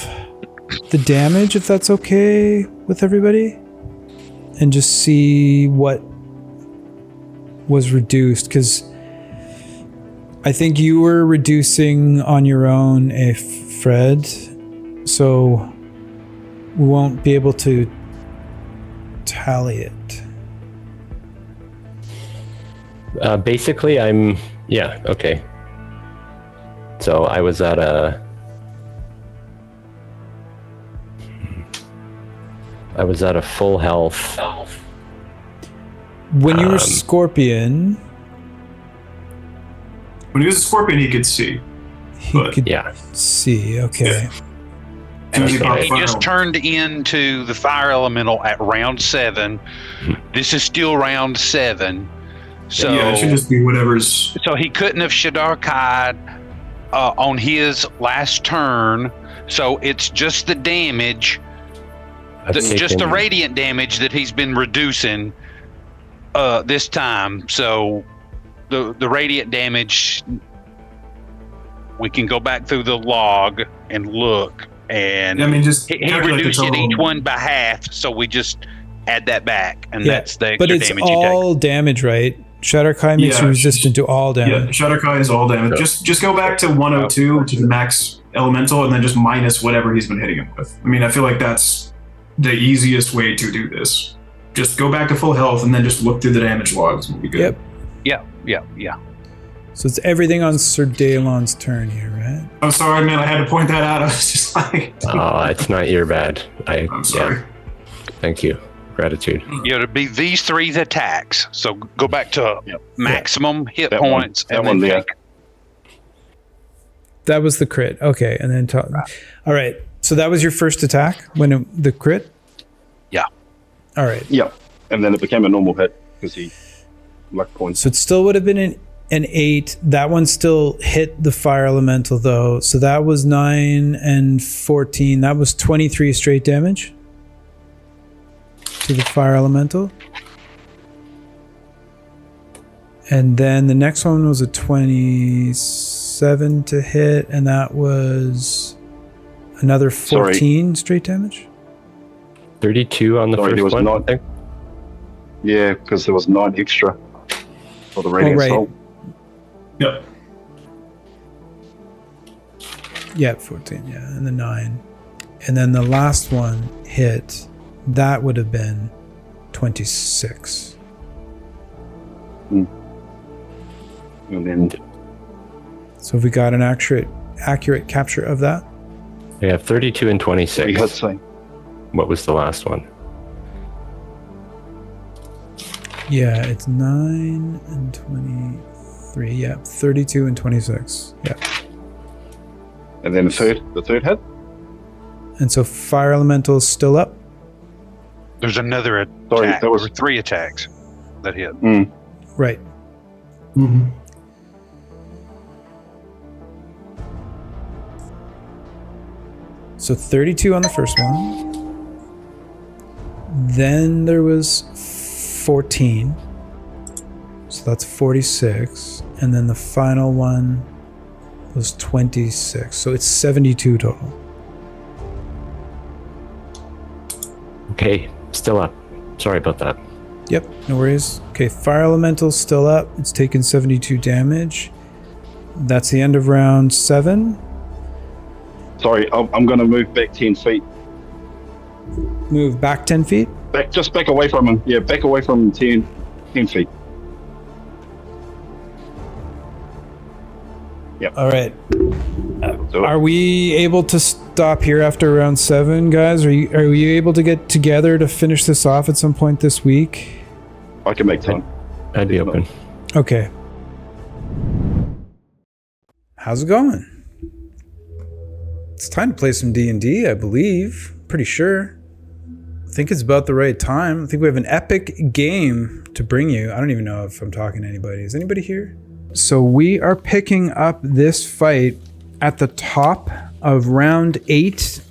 the damage, if that's okay with everybody, and just see what was reduced, because I think you were reducing on your own, Fred, so we won't be able to tally it. basically, okay. So I was at a full health. When you were Scorpion, When he was a scorpion, he could see. he But- could Yeah. see. Okay. As soon as he Okay. popped He fire, just turned into the fire elemental at round 7. This is still round 7. So, yeah, it should just be whatever's. so he couldn't have Shadar Kai'd on his last turn. So it's just the damage, I've just the taken- radiant damage that he's been reducing this time. So the radiant damage, we can go back through the log and look, and I mean, just he calculate the reduced it total. each one by half. So we just add that back, and Yeah, that's the but extra it's damage you take. all damage, right? Shadar Kai makes you Yeah, resistant to all Yeah, damage. Shadar Kai is all damage. Just go back to 102 to the max elemental, and then just minus whatever he's been hitting him with. I mean, I feel like that's the easiest way to do this. Just go back to full health, and then just look through the damage logs. Will be good. Yep. Yeah. So it's everything on Sir Dalon's turn here, right? I'm sorry, man. I had to point that out. I was just like, Oh, it's not your bad. I'm sorry. Yeah, thank you. Gratitude. Yeah, it'd be these 3 attacks. So go back to maximum hit That one- points, that and one then there. take. That was the crit. Okay, and then all right. So that was your first attack when the crit. Yeah. All right. Yeah. And then it became a normal hit because he luck points. So it still would have been an 8. That one still hit the fire elemental though. So that was 9 and 14. That was 23 straight damage to the fire elemental. And then the next one was a 27 to hit, and that was another 14 straight damage. 32 on the Sorry, there first was one. I not- think. Yeah, because there was 9 extra for the radiant right. soul. Yep. Yeah, 14, yeah, and the 9. And then the last one hit, that would have been 26. And then So if we got an accurate capture of that, We have 32 and we 26. had saying, What was the last one? yeah, it's 9 and 23. Yeah, 32 and 26. Yeah. and then the third hit. And so fire elemental is still up. There's another Sorry, attack. that was- There were 3 attacks that hit. Right. Mm-hmm. So 32 on the first one. Then there was 14. So that's 46. And then the final one was 26. So it's 72 total. Okay, still up. Sorry about that. Yep, no worries. Okay, fire elemental's still up. It's taken 72 damage. That's the end of round 7. Sorry, I'm going to move back 10 feet. Move back 10 feet. Just back away from him. Yeah, back away from him 10 feet. All right. do it. Are we able to stop here after round 7, guys? Are you able to get together to finish this off at some point this week? I can make time. I'd be open. Okay. How's it going? It's time to play some D&D, I believe. Pretty sure. I think it's about the right time. I think we have an epic game to bring you. I don't even know if I'm talking to anybody. Is anybody here? So we are picking up this fight at the top of round 8.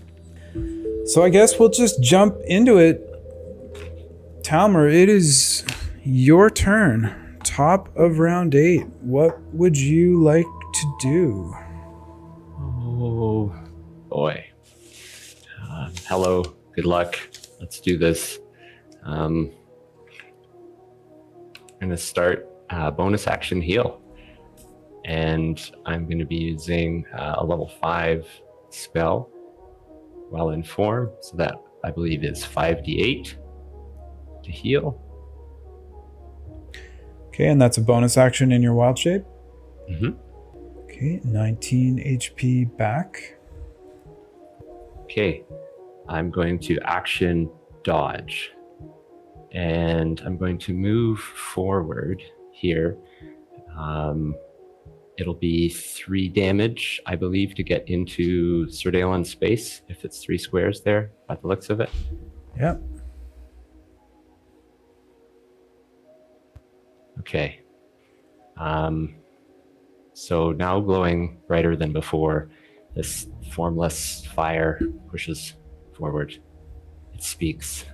So I guess we'll just jump into it. Talmer, it is your turn. Top of round 8. What would you like to do? Oh boy. Hello. Good luck. Let's do this. I'm going to start bonus action heal. And I'm going to be using a level 5 spell while in form. So that I believe is 5d8 to heal. Okay, and that's a bonus action in your wild shape. Mm-hmm. Okay, 19 HP back. Okay, I'm going to action dodge. And I'm going to move forward here. It'll be 3 damage, I believe, to get into Sir Daelan's space, if it's 3 squares there, by the looks of it. Yep. Okay. So now glowing brighter than before, this formless fire pushes forward. It speaks.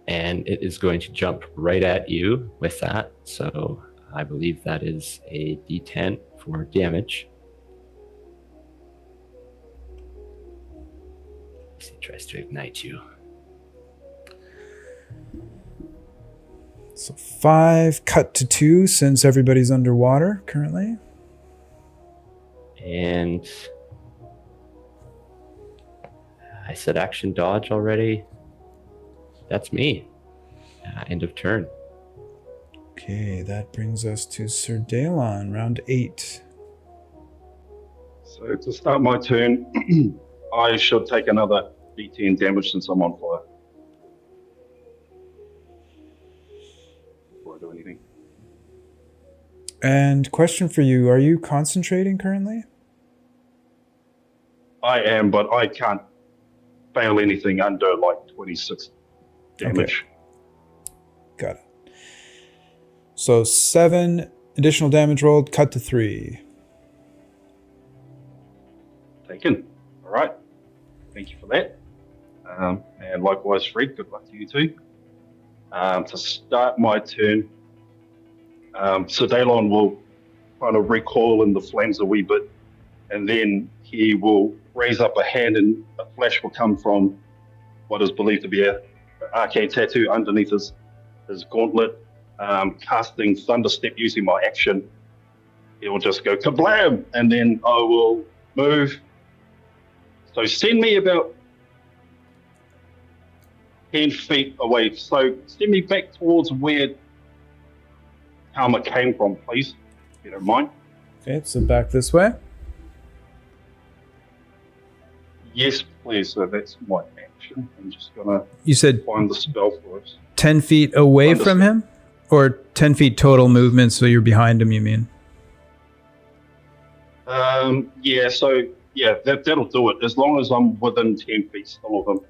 And it is going to jump right at you with that. So I believe that is a D10 for damage. He tries to ignite you. So 5 cut to 2 since everybody's underwater currently. And I said action dodge already. That's me. End of turn. Okay, that brings us to Sir Daelon, round 8. So to start my turn, I should take another D10 damage since I'm on fire. Before I do anything. And question for you, are you concentrating currently? I am, but I can't fail anything under like 26 damage. Okay. Got it. So 7 additional damage rolled, cut to 3. Taken. All right. Thank you for that. And likewise, Fred, good luck to you too. To start my turn, Sir Daelon will kind of recoil in the flames a wee bit, and then he will raise up a hand and a flash will come from what is believed to be an arcane tattoo underneath his gauntlet. Casting Thunderstep using my action, it will just go kablam, and then I will move. So send me about 10 feet away. So send me back towards where Karma came from, please, if you don't mind. Okay, so back this way. Yes, please. So that's my action. I'm just gonna You said find the spell for us. 10 feet away from him? Or 10 feet total movement, so you're behind him, you mean? Yeah, so yeah, that'll do it. As long as I'm within 10 feet still of him.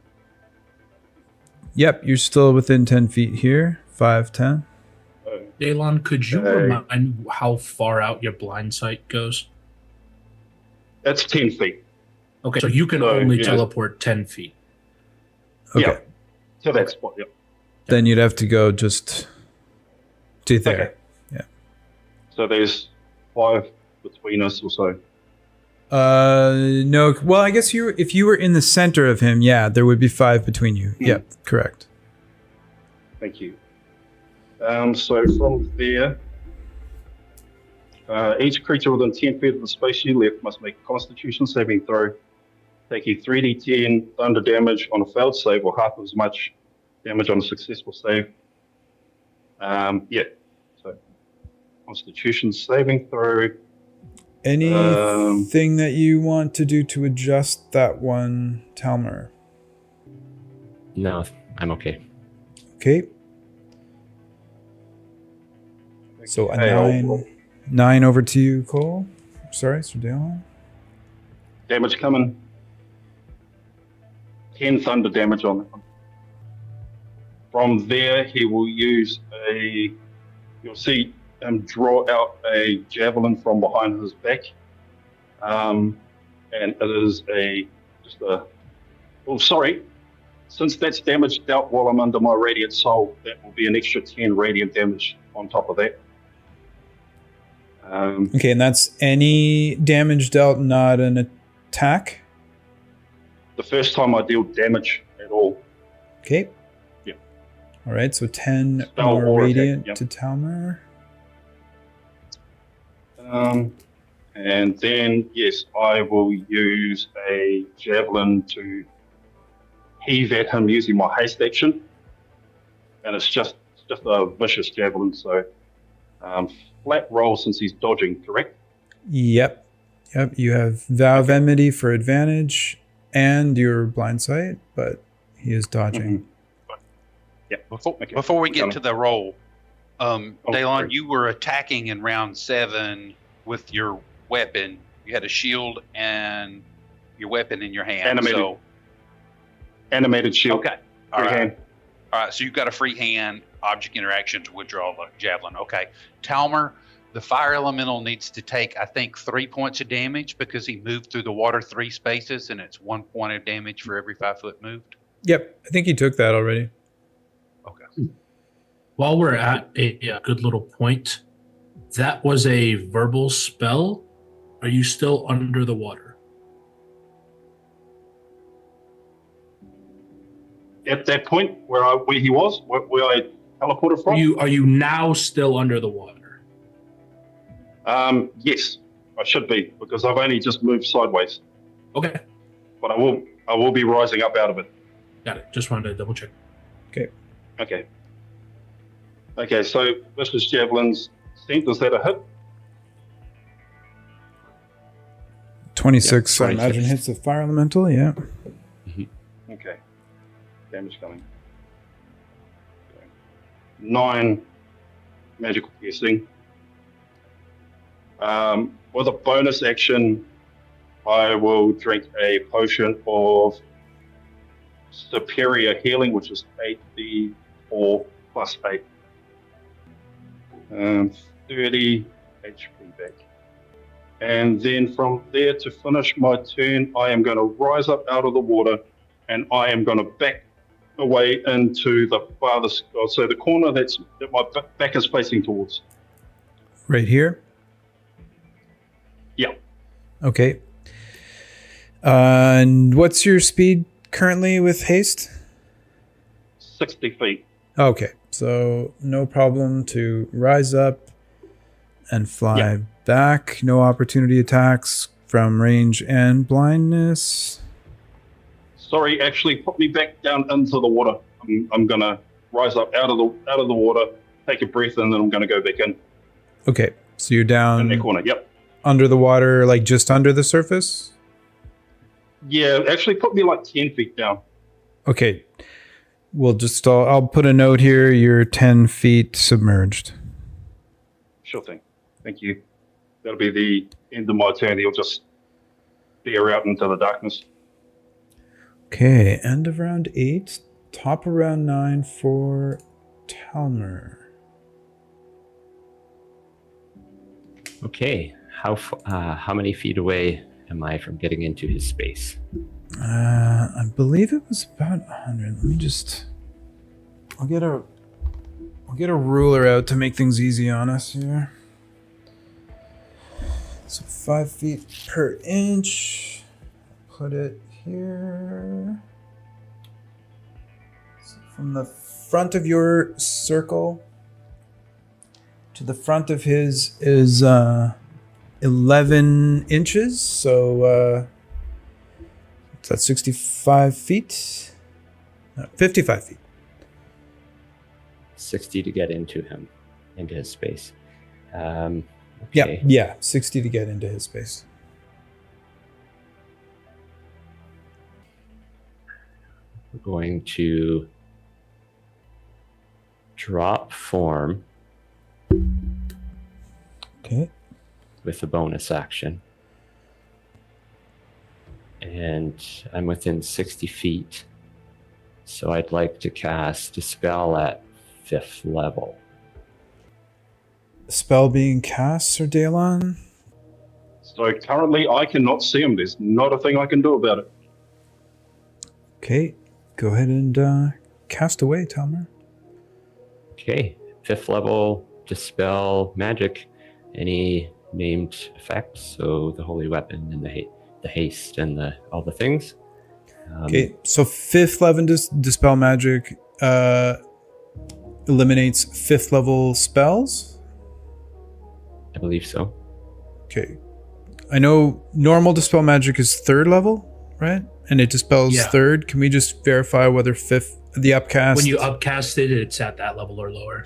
Yep, you're still within 10 feet here. 5, 10. Daelon, could you remind how far out your blind sight goes? That's 10 feet. Okay, so you can only teleport 10 feet. Okay. Yeah, to that spot, yeah. Then you'd have to go just to there. Okay. Yeah. So there's 5 between us or so. No. Well, I guess if you were in the center of him, yeah, there would be 5 between you. Yep, correct. Thank you. So from there, each creature within 10 feet of the space you left must make a Constitution saving throw taking 3d10 thunder damage on a failed save or half as much damage on a successful save. So Constitution saving throw. Anything that you want to do to adjust that one, Talmer? No, I'm okay. Okay. So a Okay, 9 over to you, Cole. Sorry, Sir Dale. damage coming. 10 thunder damage on that one. From there, he will use you'll see him draw out a javelin from behind his back. And it is since that's damage dealt while I'm under my Radiant Soul, that will be an extra 10 radiant damage on top of that. Okay, and that's any damage dealt, not an attack? The first time I deal damage at all. Okay. Yeah. All right, so 10 Spell more or attack, radiant yep. to Talmer. And then, yes, I will use a javelin to heave at him using my haste action. And it's just a vicious javelin, so flat roll since he's dodging, correct? Yep. You have Vow of Enmity for advantage and your blind sight, but he is dodging. Mm-hmm. Yeah. Before we get to the roll, Daylon, sorry. you were attacking in round 7 with your weapon. You had a shield and your weapon in your hand. Animated shield. Okay. All Free right. hand. All right. So you've got a free hand object interaction to withdraw the javelin. Okay. Talmer, the fire elemental needs to take, I think, 3 points of damage because he moved through the water 3 spaces, and it's 1 point of damage for every 5 foot moved. Yep, I think he took that already. Okay. While we're at a good little point, that was a verbal spell. Are you still under the water? At that point where he was, where I teleported from. Are you now still under the water? Yes, I should be because I've only just moved sideways, Okay, but I will be rising up out of it. got it. Just wanted to double check. Okay. So vicious javelins. Is that a hit? 26, Yeah, I imagine, 26. hits the fire elemental, yeah. Okay. Damage coming. 9 magical piercing. With a bonus action, I will drink a potion of superior healing, which is 8d4 plus 8. 30 HP back. And then from there, to finish my turn, I am going to rise up out of the water and I am going to back away into the farthest, so the corner that my back is facing towards. Right here? Yeah. Okay. And what's your speed currently with haste? 60 feet. Okay, so no problem to rise up and fly back. No opportunity attacks from range and blindness. Sorry, actually put me back down into the water. I'm going to rise up out of the water, take a breath, and then I'm going to go back in Okay, so you're in down that corner. Yep. under the water, like just under the surface? Yeah, actually put me like 10 feet down. Okay, I'll put a note here. You're 10 feet submerged. Sure thing. Thank you. That'll be the end of my turn. He'll just veer out into the darkness. Okay, end of round 8, top of round 9 for Talmer. Okay. How many feet away am I from getting into his space? I believe it was about 100. Let me just... I'll get a ruler out to make things easy on us here. So 5 feet per inch. Put it here. So from the front of your circle to the front of his is 11 inches. So So that's 65 feet. No, 55 feet. 60 to get into his space. Okay. Yeah, 60 to get into his space. We're going to drop form Okay. with a bonus action. And I'm within 60 feet. So I'd like to cast a spell at 5th level. Spell being cast, Sir Dalon? So currently I cannot see him. There's not a thing I can do about it. Okay, go ahead and cast away, Talmer. Okay, 5th level, dispel magic, any named effects, so the holy weapon and the haste and all the things. Okay, so 5th level dispel magic eliminates 5th level spells. I believe so. Okay, I know normal dispel magic is 3rd level, right? And it dispels Yeah. 3rd. Can we just verify whether 5th, the upcast? When you upcast it, it's at that level or lower.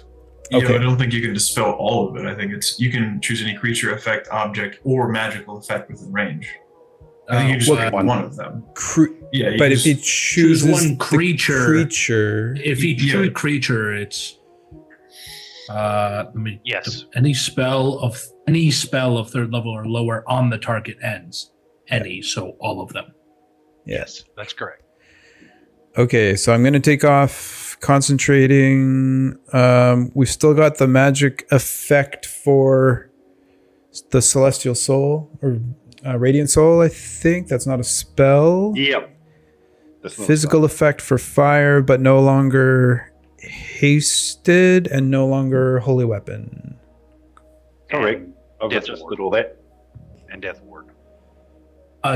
Yeah, Okay. I don't think you can dispel all of it. I think you can choose any creature, effect, object, or magical effect within range. I think you just pick one of them. Yeah, you but if just he chooses one the creature. If he Yeah. chooses creature, it's let me. Yes. Any spell of 3rd level or lower on the target ends. So all of them. Yes, that's correct. Okay, so I'm going to take off concentrating. We've still got the magic effect for the Celestial Soul or Radiant Soul, I think. That's not a spell. Yep. That's not Physical effect for fire, but no longer hasted and no longer holy weapon. correct. I've Death adjusted ward. all that. And Death Ward.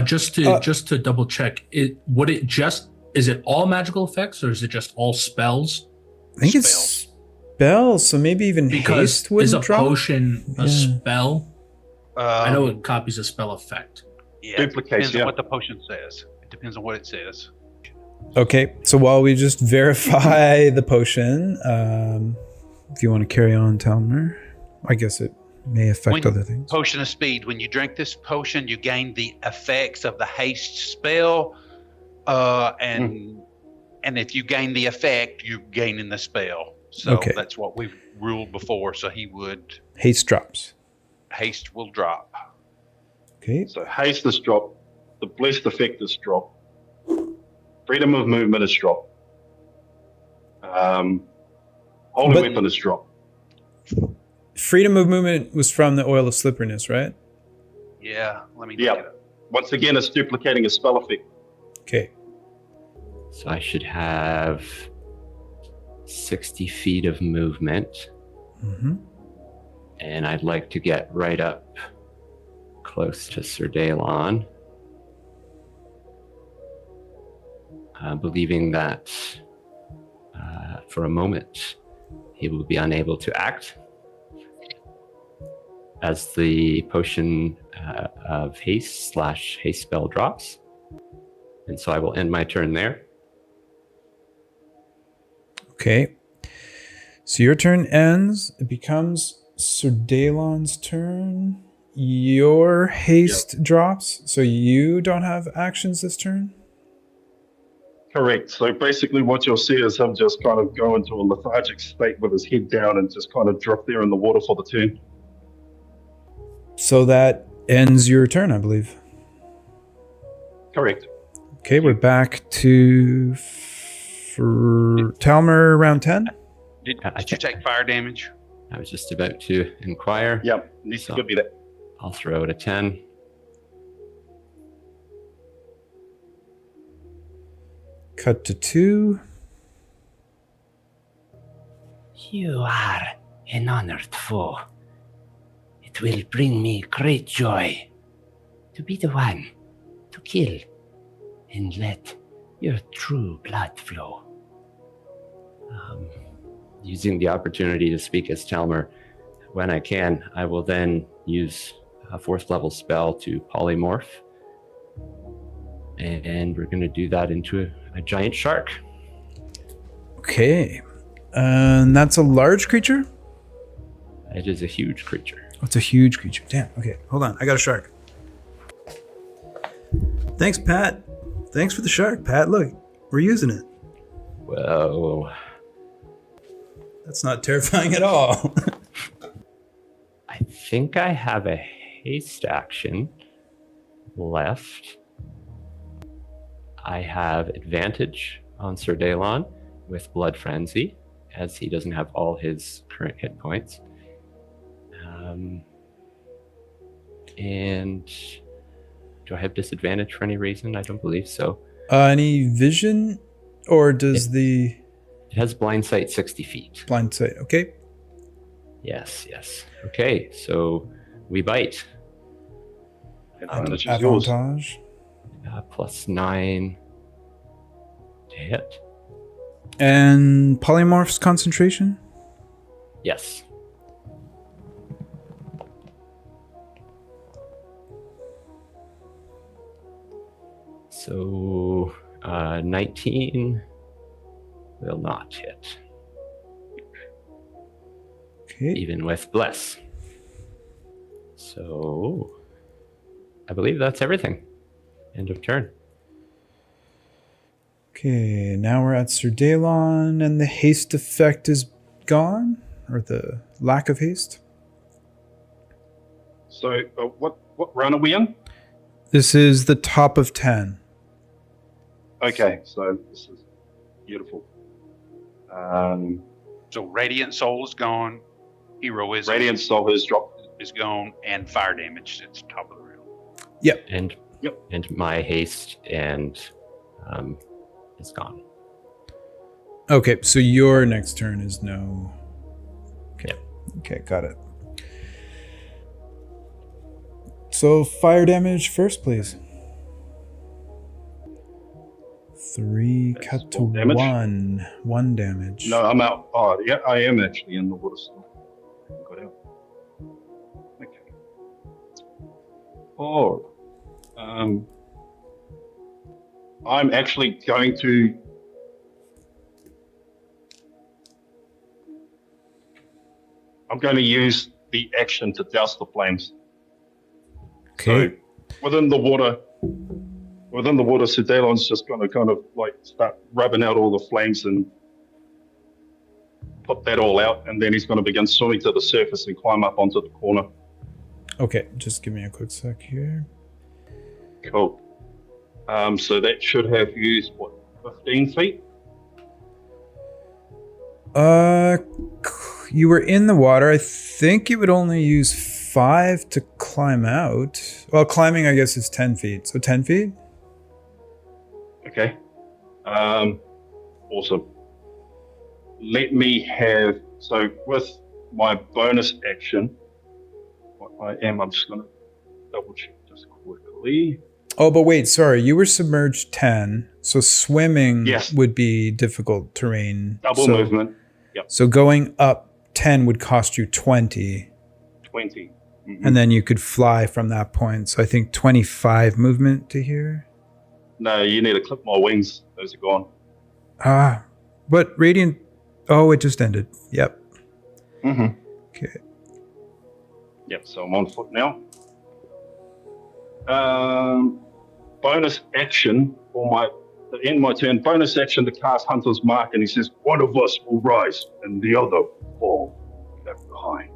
Just to double check, is it all magical effects or is it just all spells? I think it's spells, so maybe even Because haste wouldn't is a drop. potion a Yeah. spell? I know Um, it copies a spell effect. Yeah, it Duplicates, depends yeah. on what the potion says. It depends on what it says. Okay, so while we just verify the potion, if you want to carry on, Talmer, I guess it may affect other things. Potion of Speed. When you drink this potion, you gain the effects of the haste spell, and if you gain the effect, you're gaining the spell. So Okay. that's what we've ruled before. So he would Haste drops. haste will drop. Okay. So haste is dropped. The blessed effect is dropped. Freedom of movement is dropped. Holy But- weapon is dropped. Freedom of movement was from the oil of slipperiness, right? Yeah, let me Yeah. look it up. Once again, it's duplicating a spell effect. Okay. So I should have 60 feet of movement, Mm-hmm. and I'd like to get right up close to Sir Dalon, believing that for a moment he will be unable to act as the potion of haste / haste spell drops. And so I will end my turn there. Okay. So your turn ends. It becomes Sir Dalon's turn. Your haste drops, so you don't have actions this turn? Correct. So basically what you'll see is him just kind of go into a lethargic state with his head down and just kind of drop there in the water for the turn. So that ends your turn, I believe. Correct. Okay, we're back to for Talmer round 10. Did I you take fire damage? I was just about to inquire. Yep. Needs So- to be that. I'll throw out a 10. Cut to 2. You are an honored foe. It will bring me great joy to be the one to kill and let your true blood flow. Using the opportunity to speak as Talmer, when I can, I will then use a 4th level spell to polymorph. And we're going to do that into a giant shark. Okay. And that's a large creature? It is a huge creature. Oh, it's a huge creature. Damn. Okay, hold on. I got a shark. Thanks, Pat. Thanks for the shark, Pat. Look, we're using it. Whoa. That's not terrifying at all. I think I have a haste action left. I have advantage on Sir Daelon with Blood Frenzy, as he doesn't have all his current hit points. And do I have disadvantage for any reason? I don't believe so. Any vision? Or does It has blind sight 60 feet. blind sight? Okay. Yes. Okay, so we bite. Advantage is yours. Avantage. +9 to hit. And polymorph's concentration? Yes. So 19 will not hit, Okay. even with bless. So I believe that's everything. End of turn. Okay, now we're at Sir Daelon, and the haste effect is gone? Or the lack of haste? So what round are we in? This is the top of 10. Okay, so this is beautiful. So Radiant Soul is gone. Heroism Radiant Soul has dropped. is gone, and fire damage at the top of the round. Yep. And Yep. and my haste and is gone. Okay, so your next turn is no. Okay. Yep. Okay, got it. So fire damage first, please. 3 That's cut to one damage. 1. 1 damage. No, I'm out. Oh, yeah, I am actually in the water still. Got out. Okay. Oh, I'm actually going to. I'm going to use the action to douse the flames. Okay. So within the water, Sir Daelon's just going to kind of like start rubbing out all the flames and put that all out, and then he's going to begin swimming to the surface and climb up onto the corner. Okay, just give me a quick sec here. Cool. So that should have used, what, 15 feet? You were in the water. I think you would only use 5 to climb out. Well, climbing, I guess, is 10 feet. So 10 feet? Okay. Awesome. Let me have, so with my bonus action, what I'm just going to double check just quickly. Oh, but wait, sorry. You were submerged 10. So swimming Yes. would be difficult terrain. Double so, movement, So going up 10 would cost you 20. 20. And then you could fly from that point. So I think 25 movement to here. No, you need to clip my wings. Those are gone. But Radiant... Oh, it just ended. Yep. Mm-hmm. Okay. Yep, so I'm on foot now. Bonus action for to end my turn. Bonus action to cast Hunter's Mark, and he says, one of us will rise and the other fall left behind.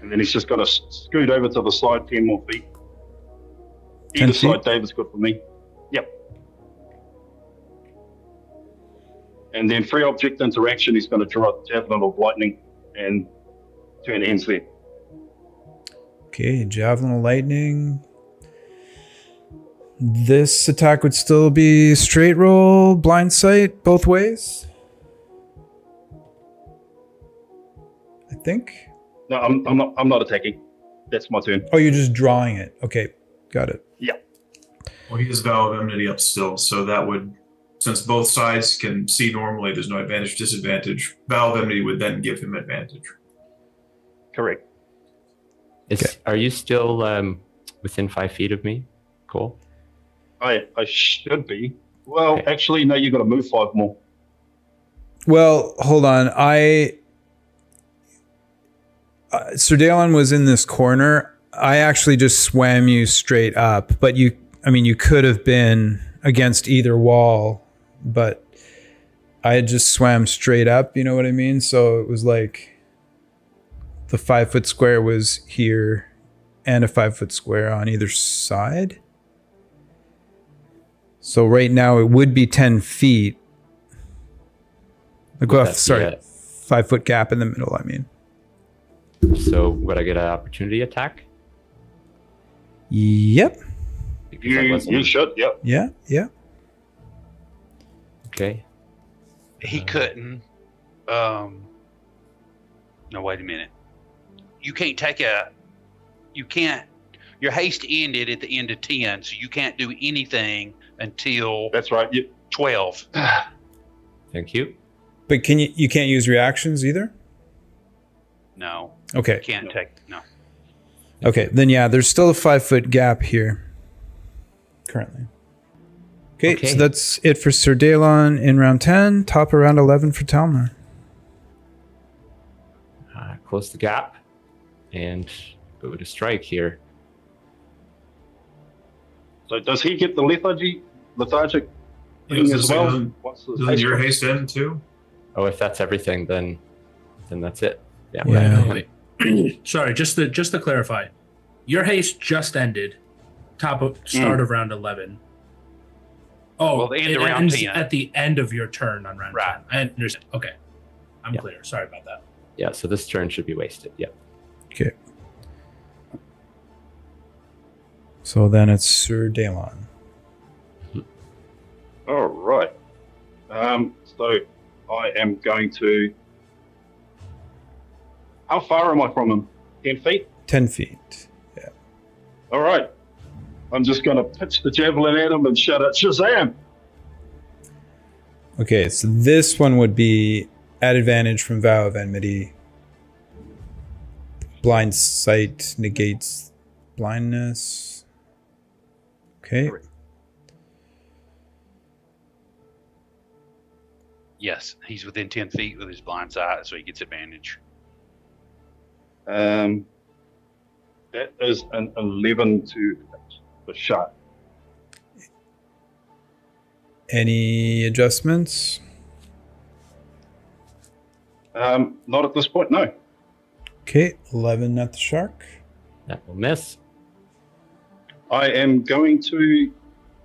And then he's just got to scoot over to the side 10 more feet. 10 Either feet? side, David's good for me. Yep. And then free object interaction, he's going to draw a javelin of lightning and turn ends there. Okay, Javelin of Lightning. This attack would still be straight roll, blind sight, both ways. I think. No, I'm not attacking. That's my turn. Oh, you're just drawing it. Okay, got it. Yeah. Well, he has Vow of Enmity up still, so that would, since both sides can see normally, there's no advantage, disadvantage. Vow of Enmity would then give him advantage. Correct. Are you still within 5 feet of me, Cole? I should be. Well, Okay. actually, no, you got to move 5 more. Well, hold on. Sir Dalen was in this corner. I actually just swam you straight up, but you could have been against either wall, but I had just swam straight up, you know what I mean? So it was like the 5-foot square was here and a 5-foot square on either side. So right now it would be 10 feet. Like, well, That's sorry, it. 5-foot gap in the middle, I mean. So would I get an opportunity attack? Yep. Because I You wasn't- should, yep. Yeah. Okay. He couldn't. No, wait a minute. You can't take a. You can't. Your haste ended at the end of 10, so you can't do anything until That's right. 12. Thank you. But you can't use reactions either? No, Okay. can't take. No. Okay, then yeah, there's still a 5-foot gap here currently. Okay, Okay. so that's it for Sir Dalon in round 10. Top of round 11 for Talmar. Close the gap and go to strike here. So does he get the lethargic Yeah, thing so as well? doesn't- Once the Doesn't your haste end too? Oh, if that's everything, then that's it. Yeah. Yeah. Right. Sorry, just to clarify, your haste just ended. Start of round 11. Oh, Well, the end it of round ends 10. at the end of your turn on round Right. 10. I understand. Okay, I'm Yeah. clear. Sorry about that. Yeah. So this turn should be wasted. Yeah. Okay. So then it's Sir Dalon. All right. So I am going to. How far am I from him? 10 feet? 10 feet. All right. I'm just going to pitch the javelin at him and shout out Shazam! Okay, so this one would be at advantage from Vow of Enmity. Blind sight negates blindness. Okay. Yes, he's within 10 feet with his blind sight, so he gets advantage. That is an 11 to the shot. Any adjustments? Not at this point, no. Okay, 11 at the shark. That will miss. I am going to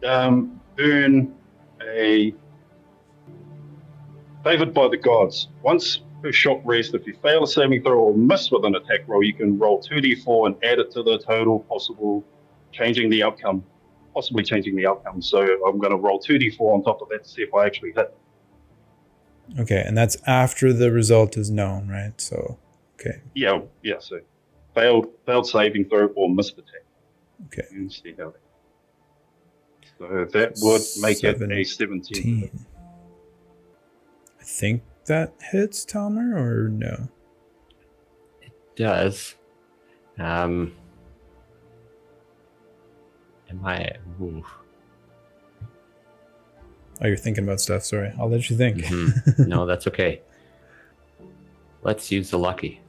earn a favored by the gods. Once per shock rest, if you fail a saving throw or miss with an attack roll, you can roll 2d4 and add it to the total, possibly changing the outcome. So I'm going to roll 2d4 on top of that to see if I actually hit. Okay, and that's after the result is known, right? So, okay. Yeah. So failed saving throw or missed attack. Okay. And see how that. So that would make it a 17. I think that hits Talmer, or no? Does. Am I? Ooh. Oh, you're thinking about stuff. Sorry. I'll let you think. Mhm. No, that's okay. Let's use the lucky.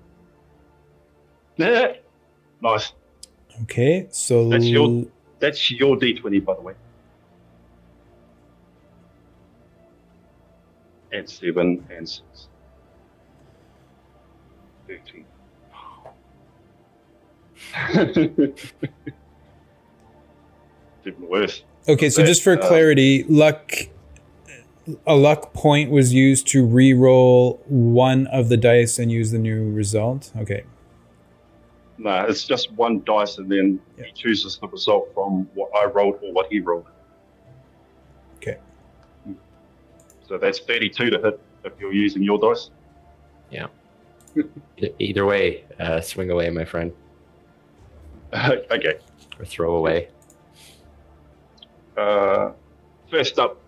Nice. Okay, so That's your D20, by the way. And 7 and 6. 13. Even worse. Okay, so just for clarity, a luck point was used to re-roll one of the dice and use the new result. Okay. No, it's just one dice, and then Yeah. he chooses the result from what I rolled or what he rolled. Okay. So that's 32 to hit if you're using your dice. Either way, swing away, my friend, Okay. or throw away. First up,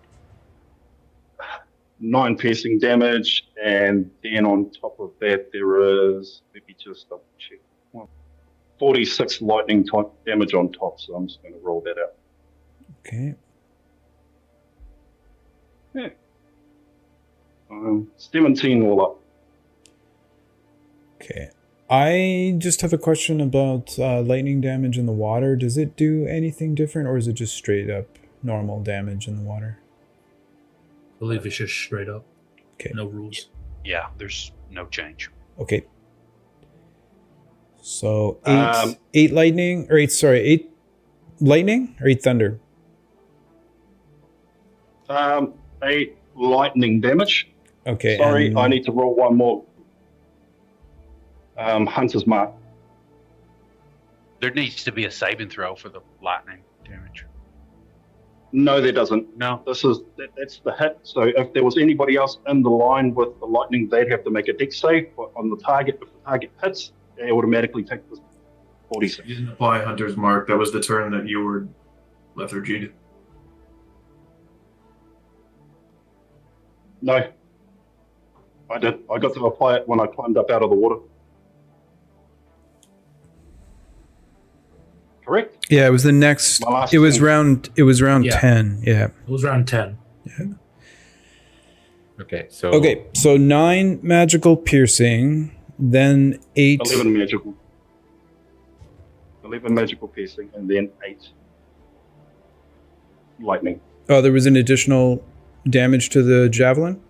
9 piercing damage, and then on top of that, there is, let me just double check, 46 lightning type damage on top, so I'm just going to roll that out. Okay. Yeah. 17 all up. Okay. I just have a question about lightning damage in the water. Does it do anything different, or is it just straight up normal damage in the water? I believe it's just straight up. Okay. No rules. Yeah, there's no change. Okay. So Um, eight lightning, or eight lightning or eight thunder? 8 lightning damage. Okay. Sorry, and- I need to roll one more. Hunter's Mark. There needs to be a saving throw for the lightning damage. No, there doesn't. No. That's the hit. So if there was anybody else in the line with the lightning, they'd have to make a dex save. But on the target, if the target hits, they automatically take the 46. You didn't apply Hunter's Mark. That was the turn that you were lethargied. No, I did. I got to apply it when I climbed up out of the water. Correct. Yeah, it was the next. My last It was turn. round Yeah. 10. Yeah. It was round 10. Okay, so Okay, so 9 magical piercing, then 8. 11 magical. 11 magical piercing, and then 8 lightning. Oh, there was an additional damage to the javelin?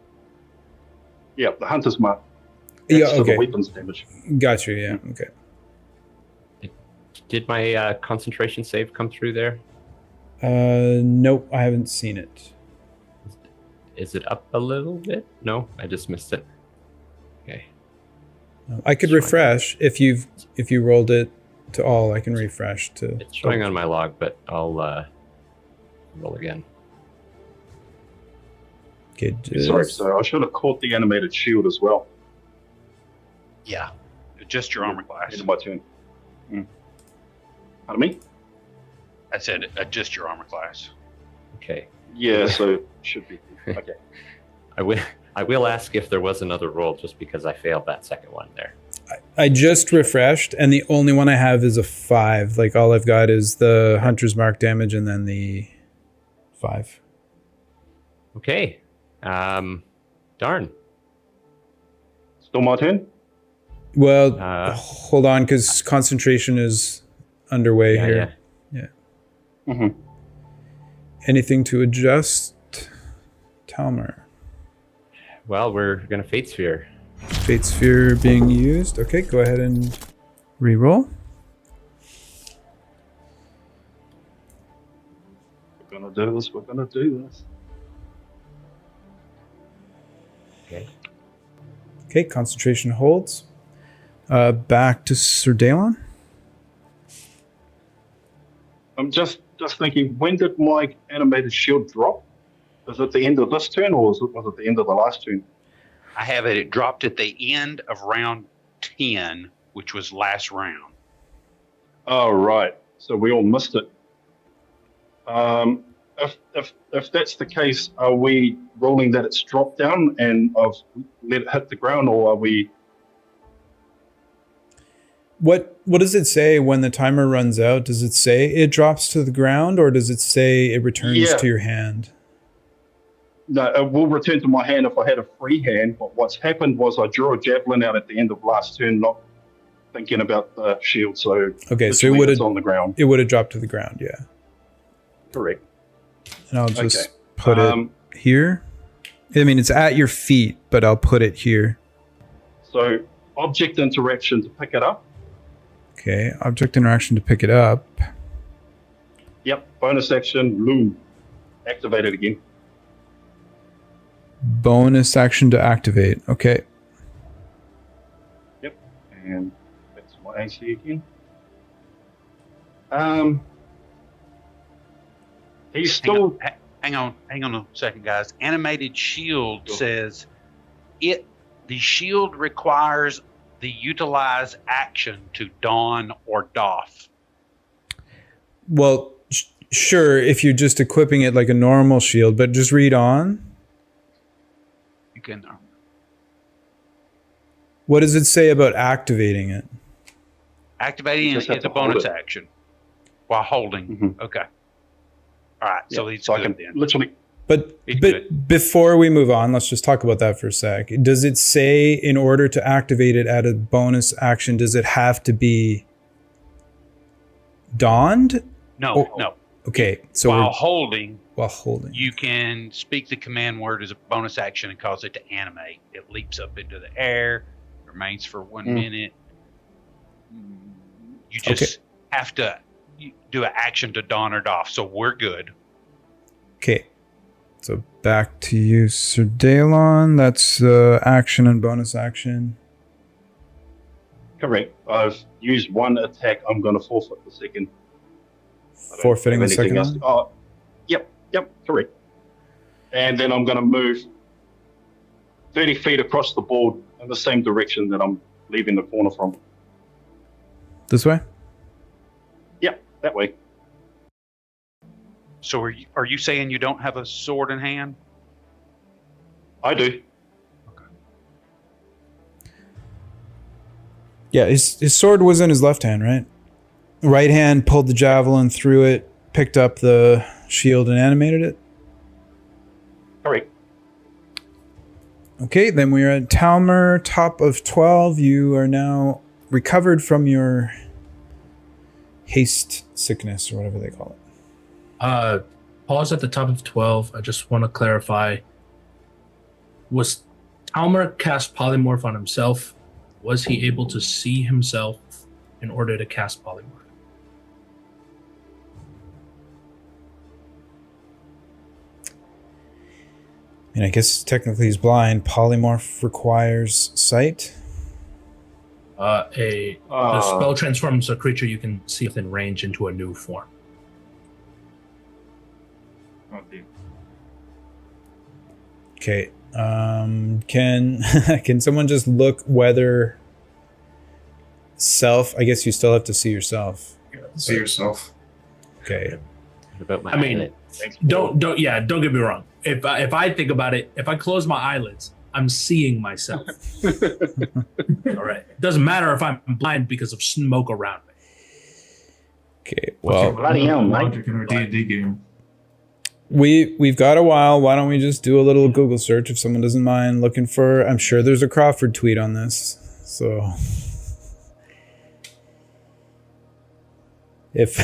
Yeah, the Hunter's Mark. Yeah, That's for okay. the weapons damage. Got you, yeah. Okay. did my concentration save come through there? Nope, I haven't seen it. Is it up a little bit? No, I just missed it. Okay. No, I could It's fine. refresh if you rolled it to all. I can refresh to. It's showing on my log, but I'll roll again. Okay, Sorry, so I should have caught the animated shield as well. Yeah. Adjust your armor class. End of my turn. Pardon me? I said adjust your armor class. Okay. Yeah, so it should be. Okay. I will ask if there was another roll just because I failed that second one there. I just refreshed, and the only one I have is a 5. Like all I've got is the Hunter's Mark damage, and then the 5. Okay. Darn. Still my turn? Well, Uh, hold on, because concentration is underway Yeah, here. yeah. Mm-hmm. Anything to adjust, Talmer? Well, we're gonna Fate Sphere. Fate Sphere being used. Okay, go ahead and re-roll. We're gonna do this. We're gonna do this. Okay. Okay, concentration holds. Back to Sir Dalon. I'm just thinking, when did my animated shield drop? Was it the end of this turn, or was it the end of the last turn? I have it. It dropped at the end of round 10, which was last round. Oh, right. So we all missed it. If that's the case, are we rolling that it's dropped down and I've let it hit the ground, or are we? What does it say when the timer runs out? Does it say it drops to the ground, or does it say it returns Yeah. to your hand? No, it will return to my hand if I had a free hand. But what's happened was I drew a javelin out at the end of last turn, not thinking about the shield. So Okay, so literally it would it's have on the ground. it would have dropped to the ground, yeah. Correct. And I'll just Okay. put it here. I mean, it's at your feet, but I'll put it here. So object interaction to pick it up. Okay, object interaction to pick it up. Yep. Bonus action, loom. Activate it again. Bonus action to activate. Okay. Yep. And that's my AC again. He's still. Hang on a second, guys. Animated shield Sure. says the shield requires the utilize action to don or doff. Well, sure, if you're just equipping it like a normal shield, but just read on. You can What does it say about activating it? activating You just have is a to hold bonus it. action while holding. Mhm. Okay. All right. So Yeah, he's so I good can then. literally But He's good. before we move on, let's just talk about that for a sec. Does it say in order to activate it at a bonus action, does it have to be donned? No, Oh, no. Okay, so While we're, holding, while holding. you can speak the command word as a bonus action and cause it to animate. It leaps up into the air, remains for 1 minute. You just have to do an action to don it off, so we're good. Okay, so back to you, Sir Dalon. That's action and bonus action. Correct. I've used one attack. I'm going to forfeit the second. I don't Forfeiting have the anything second else. one? Oh, yep, correct. And then I'm going to move 30 feet across the board in the same direction that I'm leaving the corner from. This way? Yep, that way. So are you saying you don't have a sword in hand? I do. Yeah, his sword was in his left hand, right? Right hand pulled the javelin, threw it, picked up the shield, and animated it. Correct. Okay, then we are at Talmer, top of 12. You are now recovered from your haste sickness, or whatever they call it. Pause at the top of 12. I just want to clarify. Was Talmer cast polymorph on himself? Was he able to see himself in order to cast polymorph? And I guess technically he's blind. Polymorph requires sight. The spell transforms a creature you can see within range into a new form. Okay. Can someone just look whether self? I guess you still have to see yourself. See yourself. Okay. What about my I mean, eyelids? don't get me wrong. If I think about it, if I close my eyelids, I'm seeing myself. All right. It doesn't matter if I'm blind because of smoke around me. Okay. Well, Bloody hell, Mike. Logic in our D&D game. we've got a while. Why don't we just do a little Google search if someone doesn't mind looking for? I'm sure there's a Crawford tweet on this. So if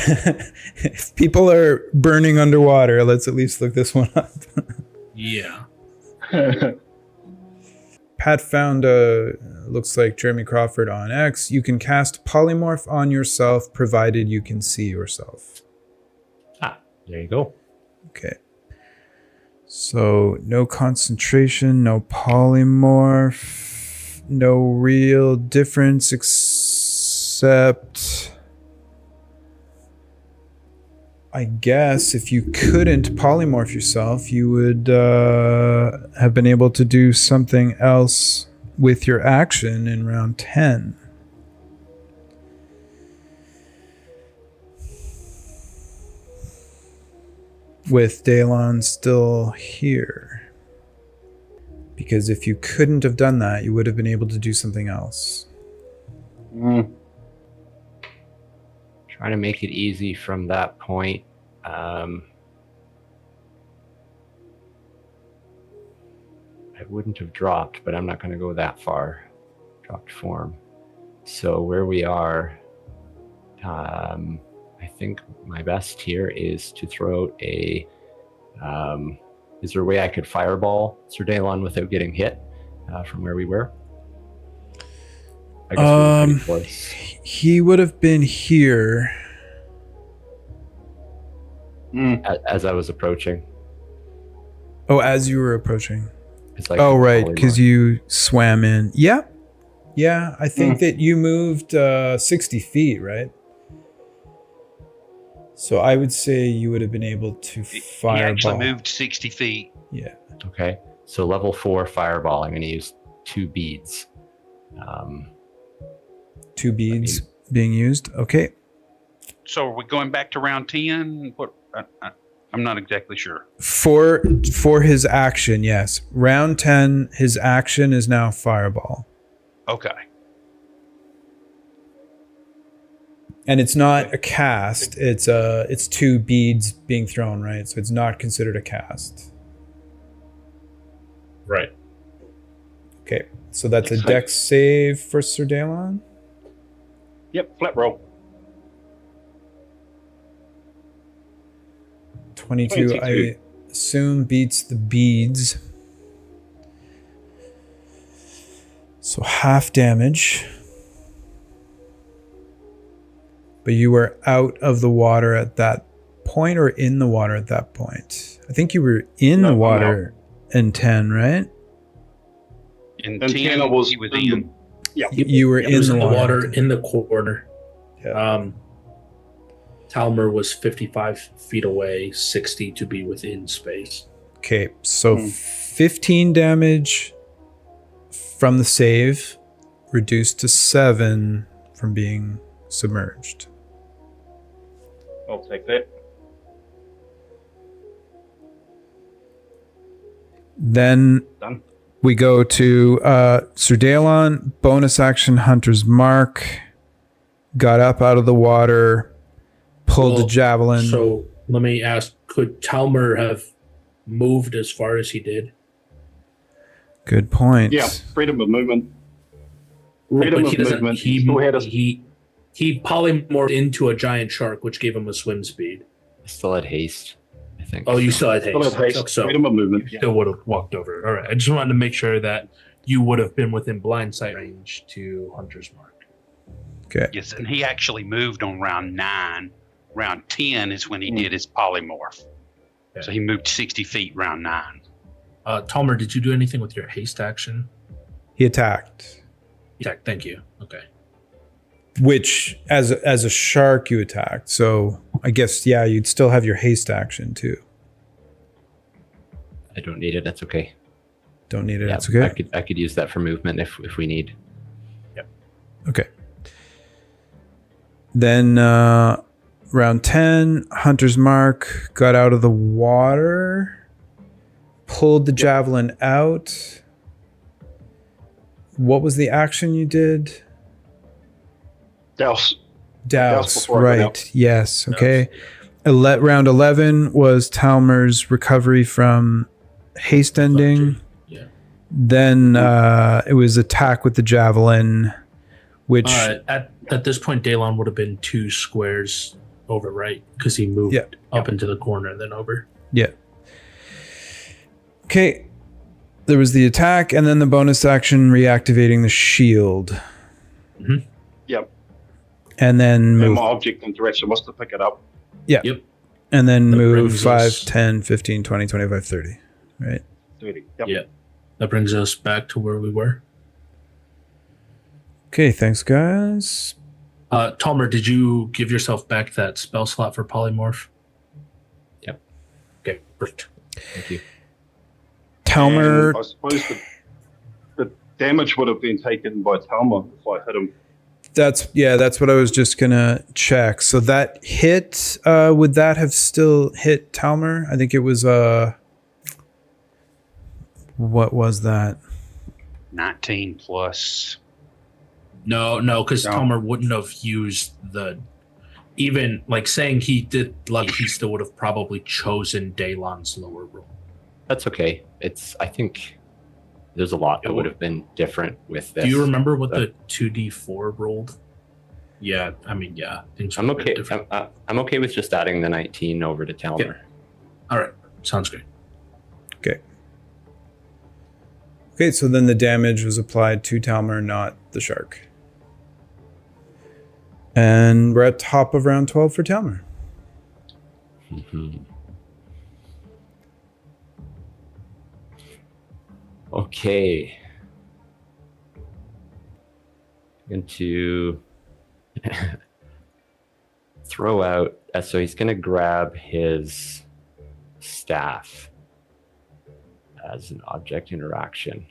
if people are burning underwater, let's at least look this one up. Yeah. Pat found looks like Jeremy Crawford on X. You can cast polymorph on yourself provided you can see yourself. There you go. Okay. So no concentration, no polymorph, no real difference except I guess if you couldn't polymorph yourself, you would have been able to do something else with your action in round 10. With Dalon still here. Because if you couldn't have done that, you would have been able to do something else. Trying to make it easy from that point. I wouldn't have dropped, but I'm not going to go that far. Dropped form. So where we are, I think my best here is to throw out a... is there a way I could fireball Sir Dalon without getting hit from where we were? I guess we were pretty close. He would have been here. As I was approaching. Oh, as you were approaching. It's like Oh, right, because polymorph. you swam in. Yeah. Yeah, I think that you moved 60 feet, right? So I would say you would have been able to He fireball. actually moved 60 feet. Yeah. Okay, so level 4 fireball. I'm going to use 2 beads. 2 beads being used. Okay. So are we going back to round 10? What? I'm not exactly sure. For his action, yes. Round 10, his action is now fireball. Okay. And it's not a cast. It's 2 beads being thrown, right? So it's not considered a cast. Right. Okay, so that's a Dex dex save for Sir Dalon. Yep, flat roll. 22, I assume beats the beads. So half damage. But you were out of the water at that point or in the water at that point? I think you were in the water in 10, right? In And 10, I was he was in. in. Yeah. You were He was in the water. in the corner. Yeah. Talmer was 55 feet away, 60 to be within space. Okay, so 15 damage from the save, reduced to 7 from being submerged. I'll take that. Then Done. we go to Sir Dalon, bonus action Hunter's Mark, got up out of the water, pulled the javelin. So let me ask, could Talmer have moved as far as he did? Good point. Yeah, freedom of movement. But Freedom he of doesn't. movement. He Still had a- he polymorphed into a giant shark, which gave him a swim speed. I still had haste, I think. Oh, you still had Still haste. have haste. So Freedom of movement. you still would have walked over. All right. I just wanted to make sure that you would have been within blind sight range to Hunter's Mark. Okay. Yes, and he actually moved on round 9. Round 10 is when he did his polymorph. Okay. So he moved 60 feet round 9. Talmer, did you do anything with your haste action? He attacked. Yeah, thank you. Okay. Which, as a shark, you attacked. So I guess, yeah, you'd still have your haste action too. I don't need it. That's okay. Don't need it. Yeah, That's okay. I could use that for movement if we need. Okay. Then round 10, Hunter's Mark, got out of the water, pulled the javelin out. What was the action you did? Douse. Douse, before I went right. out. Yes, okay. Round 11 was Talmer's recovery from haste ending. Yeah. Then it was attack with the javelin, which... At this point, Dalon would have been 2 squares over, right? Because he moved up into the corner and then over. Yeah. Okay. There was the attack and then the bonus action reactivating the shield. Mm-hmm. Yep. And then And move. my object interaction was to pick it up. Yeah. Yep. And then That move brings 5, us- 10, 15, 20, 25, 30. Right? 30. Yep. Yeah. That brings us back to where we were. Okay. Thanks, guys. Talmer, did you give yourself back that spell slot for polymorph? Yep. Okay, perfect. Thank you. Talmer. And I suppose the damage would have been taken by Talmer if I hit him. That's what I was just gonna check. So that hit, would that have still hit Talmer? I think it was what was that? 19 plus. No, because No. Talmer wouldn't have used even like saying he did luck, he still would have probably chosen Dalon's lower roll. That's okay. I think there's a lot that would have been different with this. Do you remember what the 2d4 rolled? Yeah, I mean, yeah. Things I'm would have been okay. different. I'm okay with just adding the 19 over to Talmer. Yeah. All right, sounds good. Okay, so then the damage was applied to Talmer, not the shark. And we're at top of round 12 for Talmer. Mhm. Okay. Going to throw out. So he's going to grab his staff as an object interaction.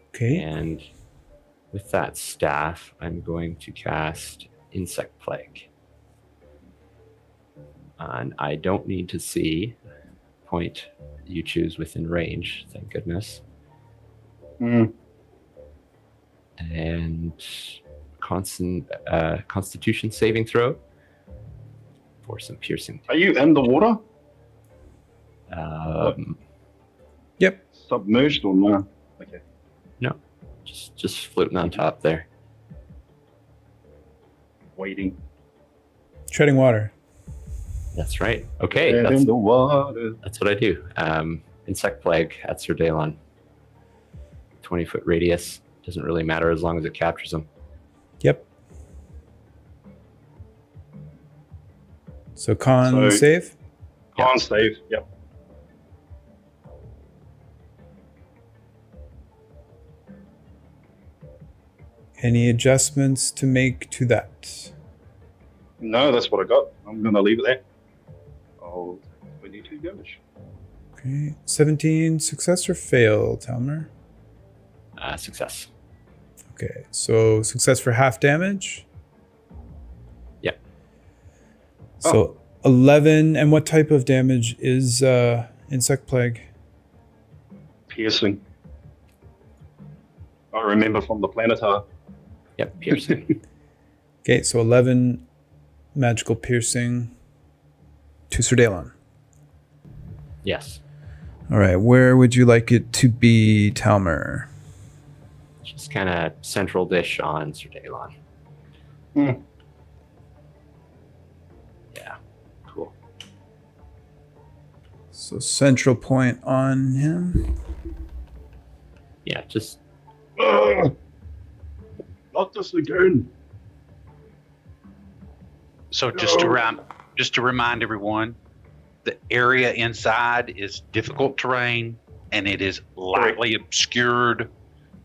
Okay. And with that staff, I'm going to cast Insect Plague. And I don't need to see point you choose within range, thank goodness. And Constitution saving throw for some piercing. Are you in the water? Yep. Submerged or no? Okay. No, just floating on top there. Waiting. Treading water. That's right. Okay, Dead in the water. that's what I do. Insect plague at Sir Daylon. 20-foot radius. Doesn't really matter as long as it captures them. Yep. So con So- save? Con save. Yep. Any adjustments to make to that? No, that's what I got. I'm going to leave it there. Oh, 22 damage. Okay. 17, success or fail, Talmer? Success. Okay. So success for half damage? Yep. So 11, and what type of damage is insect plague? Piercing. I remember from the Planetar. Yep, piercing. Okay, so 11 magical piercing to Sir Daylon. Yes. All right, where would you like it to be, Talmer? Just kind of central dish on Sir Daylon. Hmm. Yeah, cool. So central point on him. Yeah, just Not this again. So just to remind everyone, the area inside is difficult terrain and it is lightly obscured.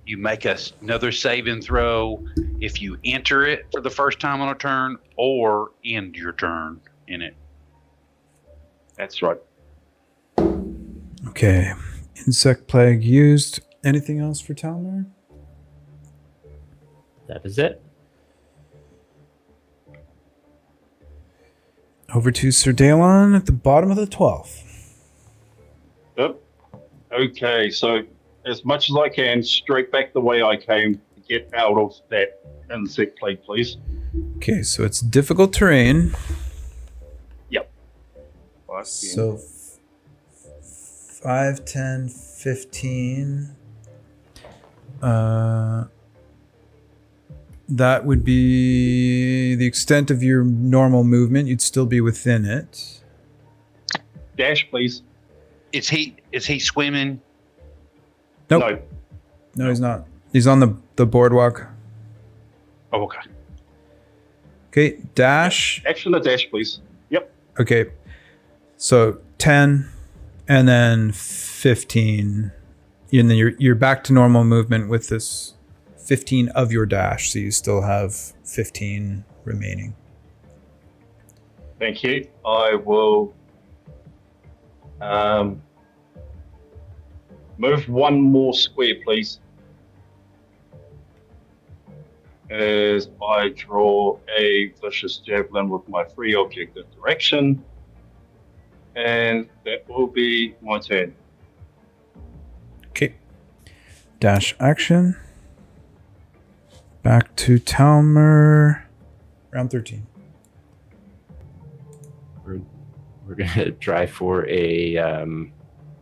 You make another save and throw if you enter it for the first time on a turn or end your turn in it. That's right. Okay, insect plague used. Anything else for Talmer? that is it. Over to Sir Daylon at the bottom of the 12th. Yep. Okay, so as much as I can, straight back the way I came to get out of that insect plague, please. Okay, so it's difficult terrain. Yep. So 5, 10, 15. That would be the extent of your normal movement. You'd still be within it. Dash, please. Is he swimming? Nope. No. No, he's not. He's on the boardwalk. Oh, okay. Okay, dash. Action a dash, please. Yep. Okay, so 10 and then 15. And then you're back to normal movement with this 15 of your dash, so you still have 15 remaining. Thank you. I will move one more square, please. As I draw a vicious javelin with my free object interaction. And that will be my turn. Okay. Dash action. Back to Talmer. Round 13. We're gonna try for a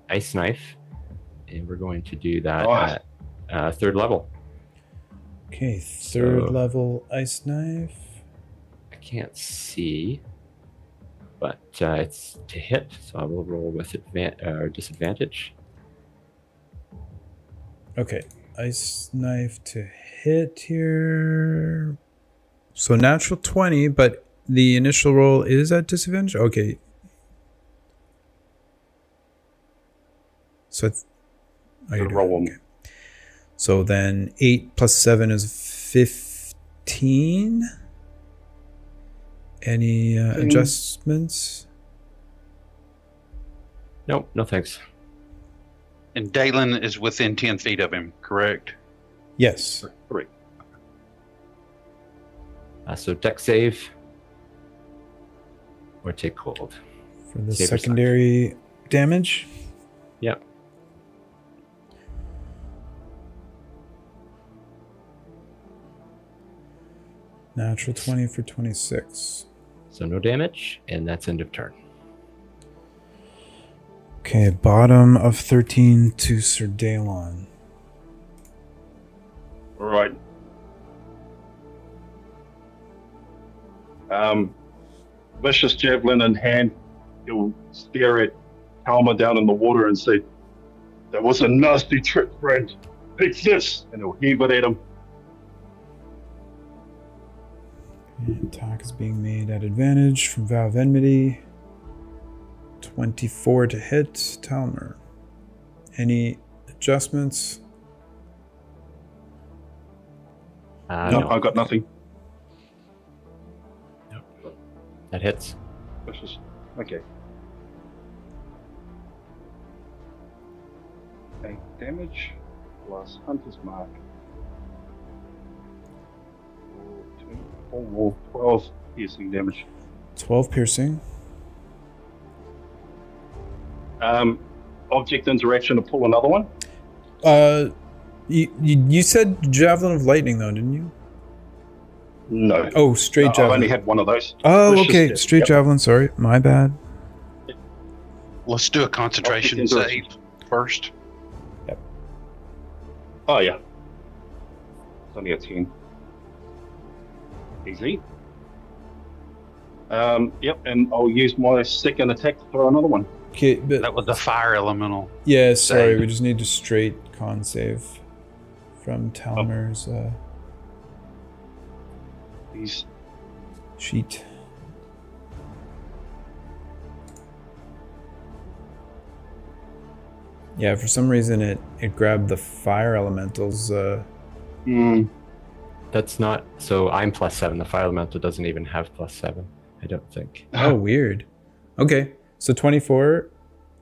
ice knife, and we're going to do that at third level. Okay, third So- level ice knife. I can't see, but it's to hit, so I will roll with disadvantage. Okay, ice knife to hit here. So natural 20, but the initial roll is at disadvantage? Okay. So you're doing- Roll 'em. okay. So then 8 plus 7 is 15. Any adjustments? Nope, no thanks. And Dalen is within 10 feet of him, correct? Yes. Correct. So deck save or take cold. For the Save or secondary damage. Yep. Natural 20 for 26. So no damage, and that's end of turn. Okay, bottom of 13 to Sir Daylon. All right. Vicious javelin in hand, he'll stare at Talma down in the water and say, "That was a nasty trick, friend. Take this," and he'll heave it at him. Attack is being made at advantage from Vow of Enmity. 24 to hit Talmer. Any adjustments? No, No, I got nothing. that hits. Vicious. Okay. Okay, damage plus Hunter's Mark. 12 piercing damage. 12 piercing. Object interaction to pull another one. You said Javelin of Lightning though, didn't you? No. Oh, straight I've javelin. only had one of those. Oh, Vicious okay. death. Straight Yep. javelin. Sorry, my bad. Let's do a concentration Object save interaction. first. Oh yeah. It's only a 10. Easy. Yep, and I'll use my second attack to throw another one. Okay, but That was the fire elemental. yeah, sorry, save. we just need a straight con save from Talmer's These sheet. Yeah, for some reason it grabbed the fire elementals. That's not. So I'm +7. The fire elemental doesn't even have +7. I don't think. Oh, weird. Okay, so 24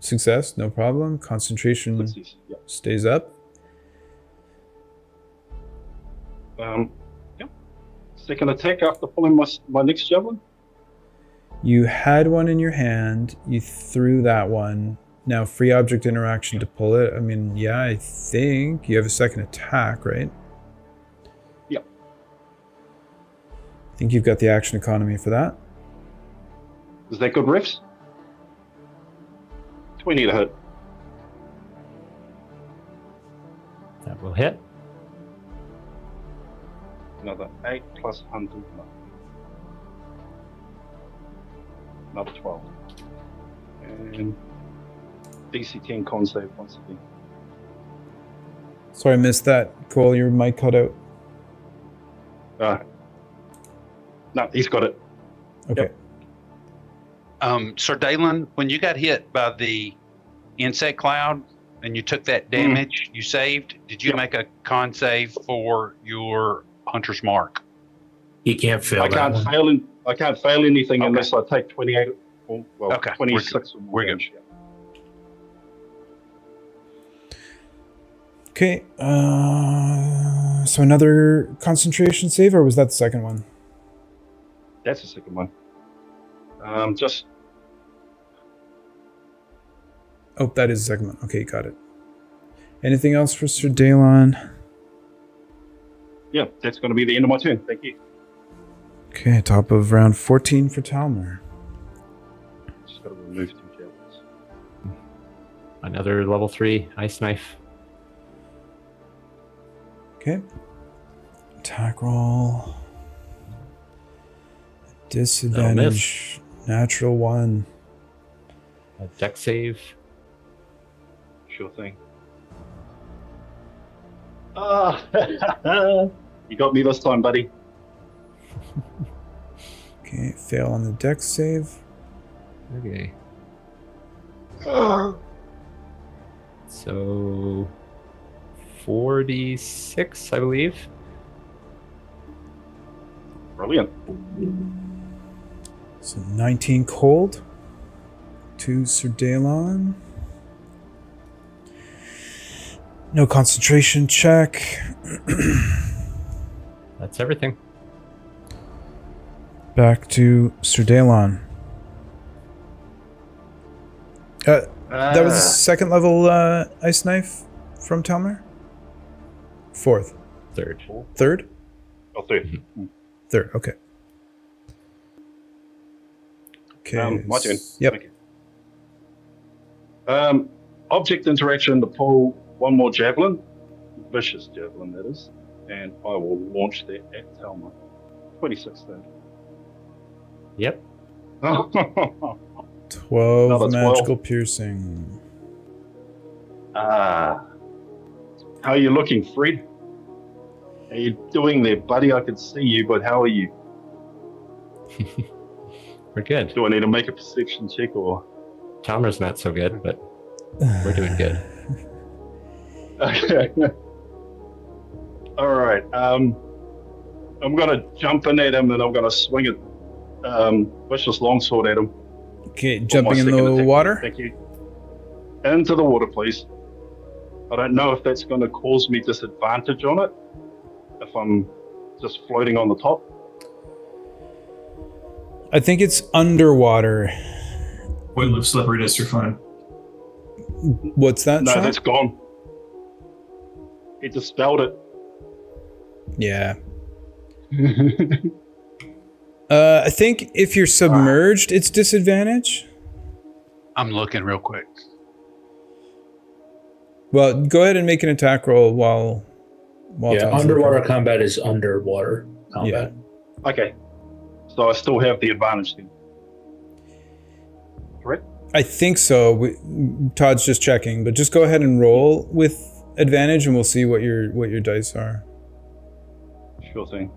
success, no problem. Concentration let's see. Yep. stays up. Yep. Second attack after pulling my next javelin. You had one in your hand, you threw that one. Now, free object interaction to pull it. I mean, yeah, I think you have a second attack, right? Yep. I think you've got the action economy for that. Is that good refs? 20 to hit. That will hit. Another 8 plus 100. No. Another 12. And DC 10 con save once again. Sorry, I missed that. Cole, your mic cut out. No, he's got it. Okay. Yep. Sir Dalen, when you got hit by the insect cloud and you took that damage you saved, did you Yep. make a con save for your hunter's mark? He can't fail I that can't one. fail. I can't fail anything Okay. unless I take 28. Well, Okay, 26 or more we're good. damage. Okay. So another concentration save, or was that the second one? That's the second one. Just Oh, that is the second one. Okay, got it. Anything else for Sir Dalon? yeah, that's going to be the end of my turn. Thank you. Okay, top of round 14 for Talmer. Just got to remove 2 javelins. Another level 3 ice knife. Okay. Attack roll. Disadvantage. Natural 1. A deck save. Sure thing. You got me this time, buddy. Okay, fail on the deck save. Okay. So 46, I believe. Brilliant. So 19 cold. To Sir Dalon. No concentration check. That's everything. Back to Sir Dalon. That was a second level ice knife from Talmer? Fourth. Third. Third? Oh, 3. Third, okay. Okay. My turn. Yep. Okay. Object interaction to pull one more javelin. Vicious javelin, that is. and I will launch that at Talma. 26 then. Yep. 12 Another 12. magical piercing. How are you looking, Fred? How you doing there, buddy? I can see you, but how are you? We're good. Do I need to make a perception check or? Chalmers not so good, but we're doing good. Okay. All right. I'm gonna jump in at him and I'm gonna swing it. Vicious longsword at him. Okay, For my jumping in second the attack. water. Thank you. Into the water, please. I don't know if that's going to cause me disadvantage on it if I'm just floating on the top. I think it's underwater. Wind of slipperiness, you're fine. What's that? No, Sean? that's gone. He dispelled it. Yeah. I think if you're submerged, it's disadvantage. I'm looking real quick. Well, go ahead and make an attack roll while Yeah, Tom's underwater looking. combat is underwater combat. Okay. So I still have the advantage then. Correct? I think so. Todd's just checking, but just go ahead and roll with advantage, and we'll see what your dice are. Sure thing.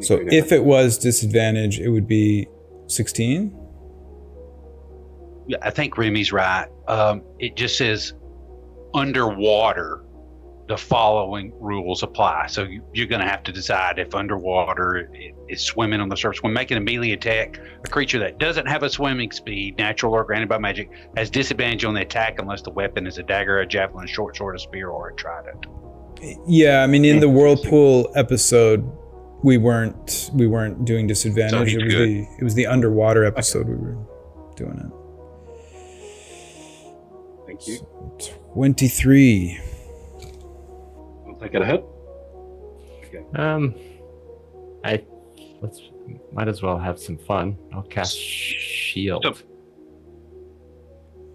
So if it was disadvantage, it would be 16. Yeah, I think Remy's right. It just says underwater, the following rules apply. So you're going to have to decide if underwater is swimming on the surface. When making a melee attack, a creature that doesn't have a swimming speed, natural or granted by magic, has disadvantage on the attack unless the weapon is a dagger, a javelin, a short sword, a spear, or a trident. Yeah, I mean, in the whirlpool episode, we weren't doing disadvantage. So It was the underwater episode we were doing it. Thank you. 23. I'll take it a hit. Okay. Might as well have some fun. I'll cast shield.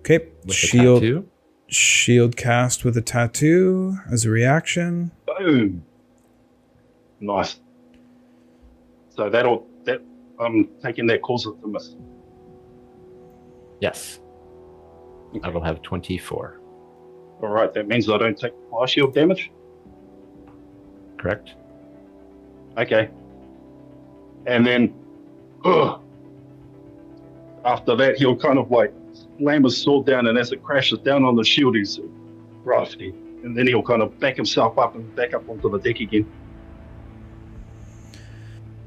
Okay, With the tattoo. Shield cast with a tattoo as a reaction. Boom. Nice. So I'm taking that cause it to miss. Yes. I will have 24. All right, that means I don't take fire shield damage. Correct? Okay. And then, after that, he'll kind of like slam his sword down, and as it crashes down on the shield, he's crafty. And then he'll kind of back himself up and back up onto the deck again.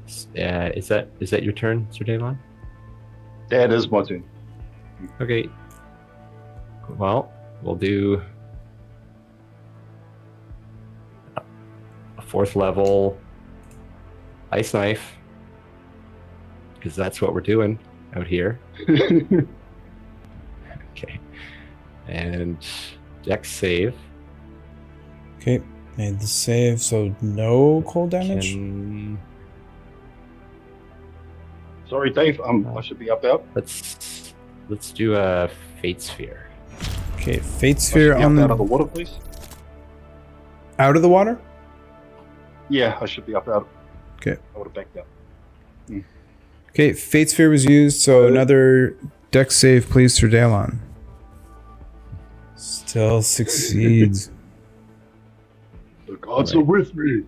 Is that your turn, Sir Daylon? That is my turn. Okay. Well, we'll do a 4th level ice knife, because that's what we're doing out here. Okay. And dex save. Okay, made the save, so no cold damage. Sorry, Dave. I should be up out. Let's do a fate sphere. Okay, fate sphere I should be on up out of the water, please. Out of the water? Yeah, I should be up out. Okay. I would have backed out. Okay, fate sphere was used, so another dex save, please, Sir Daylon. Still succeeds. The gods are with me.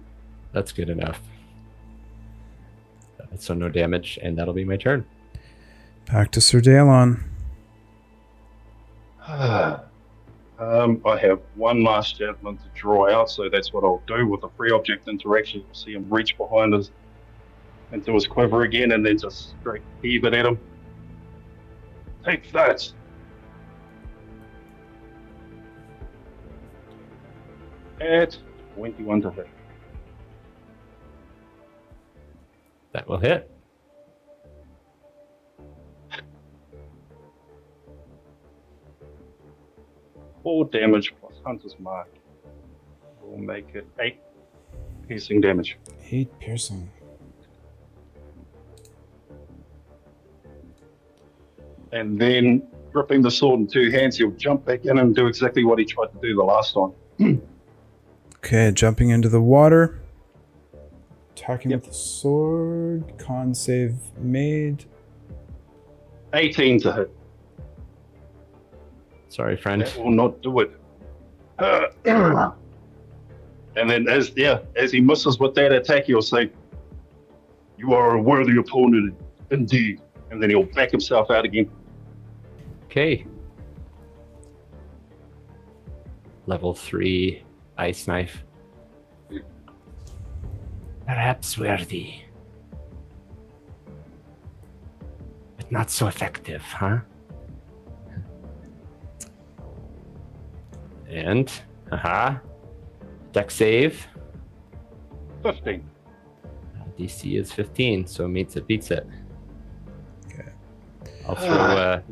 That's good enough. So no damage, and that'll be my turn. Back to Sir Daylon. I have one last javelin to draw out, so that's what I'll do with a free object interaction. You'll see him reach behind us into his quiver again, and then just straight heave it at him. Take that! At 21 to hit. That will hit. Four damage plus Hunter's Mark. We'll make it 8 piercing damage. 8 piercing. And then gripping the sword in two hands, he'll jump back in and do exactly what he tried to do the last time. Okay, jumping into the water. Attacking with the sword. Con save made. 18 to hit. Sorry, friend. That will not do it. And then as he misses with that attack, he'll say, "You are a worthy opponent indeed." And then he'll back himself out again. Okay. Level 3 ice knife. Perhaps worthy. But not so effective, huh? And, deck save. 15. DC is 15, so beats it. Okay. I'll throw,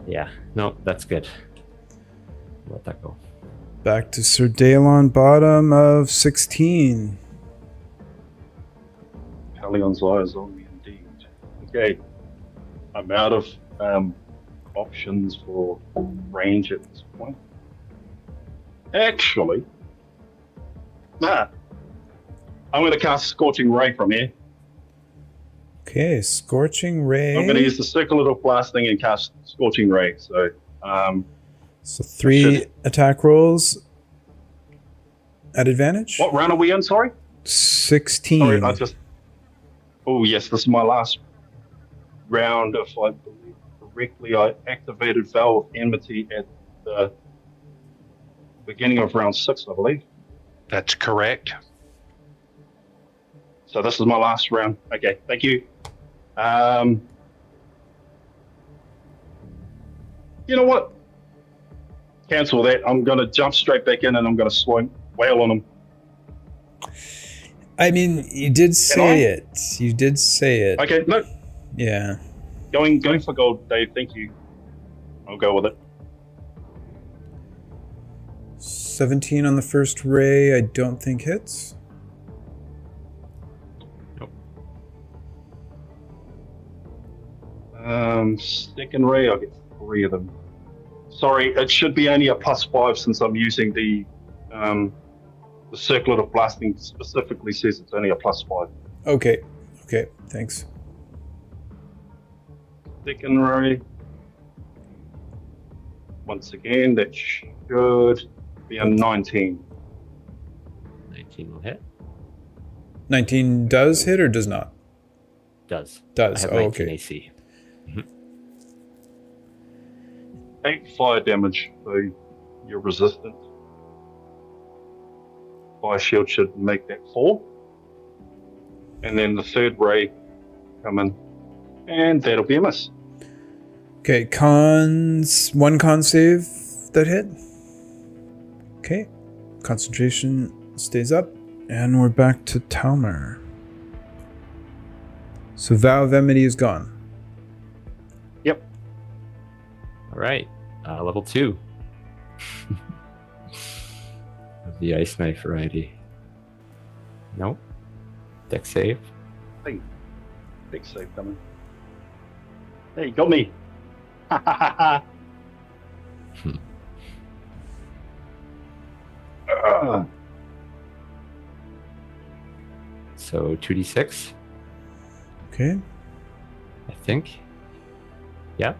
yeah, no, that's good. Let that go. Back to Sir Dalon, bottom of 16. Palion's eyes on me indeed. Okay. I'm out of options for range at this point. Actually, I'm going to cast Scorching Ray from here. Okay, Scorching Ray. I'm going to use the Circle of Blasting and cast Scorching Ray. So, So 3 attack rolls at advantage. what round are we in? Sorry? 16. Sorry, oh, yes, this is my last round. If I believe correctly, I activated Vow of Enmity at the beginning of round 6, I believe. That's correct. So this is my last round. Okay, thank you. You know what? Cancel that. I'm going to jump straight back in and I'm going to wail on him. I mean, you did say it. You did say it. Okay, no. Yeah. Going for gold, Dave. Thank you. I'll go with it. 17 on the first ray, I don't think hits. Second ray, I'll get 3 of them. Sorry, it should be only a +5 since I'm using the Circlet of Blasting specifically says it's only a +5. Okay. Okay, thanks. Second ray. Once again, that should be a 19. 19 will hit. 19 does hit or does not? Does. Does. I have Oh, 19 okay. AC. 8 fire damage, so you're resistant. Fire shield should make that 4. And then the third ray come in, and that'll be a miss. Okay, one con save that hit. Okay, concentration stays up, and we're back to Talmer. So Vow of Enmity is gone. Yep. All right. Level 2. Of the ice knife variety. No. Deck save. Hey, big save coming. Hey, you got me. So 2d6, Okay. I think. Yeah.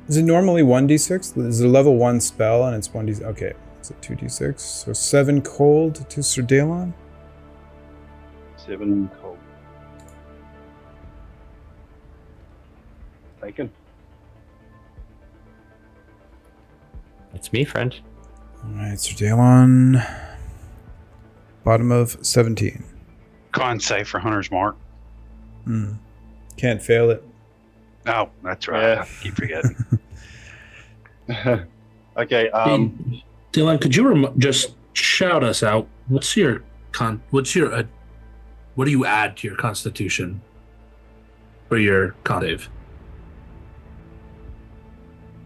Is it normally 1d6? Is it a level 1 spell and it's 1d6? Okay, so 2d6. So 7 cold to Sir Dalon. 7 cold. Taken. That's me, friend. Alright, Sir Dalon. Bottom of 17. Con save for Hunter's Mark. Can't fail it. Oh, that's right. Yeah. I keep forgetting. Okay, Dylan, could you just shout us out? What do you add to your Constitution for your con save?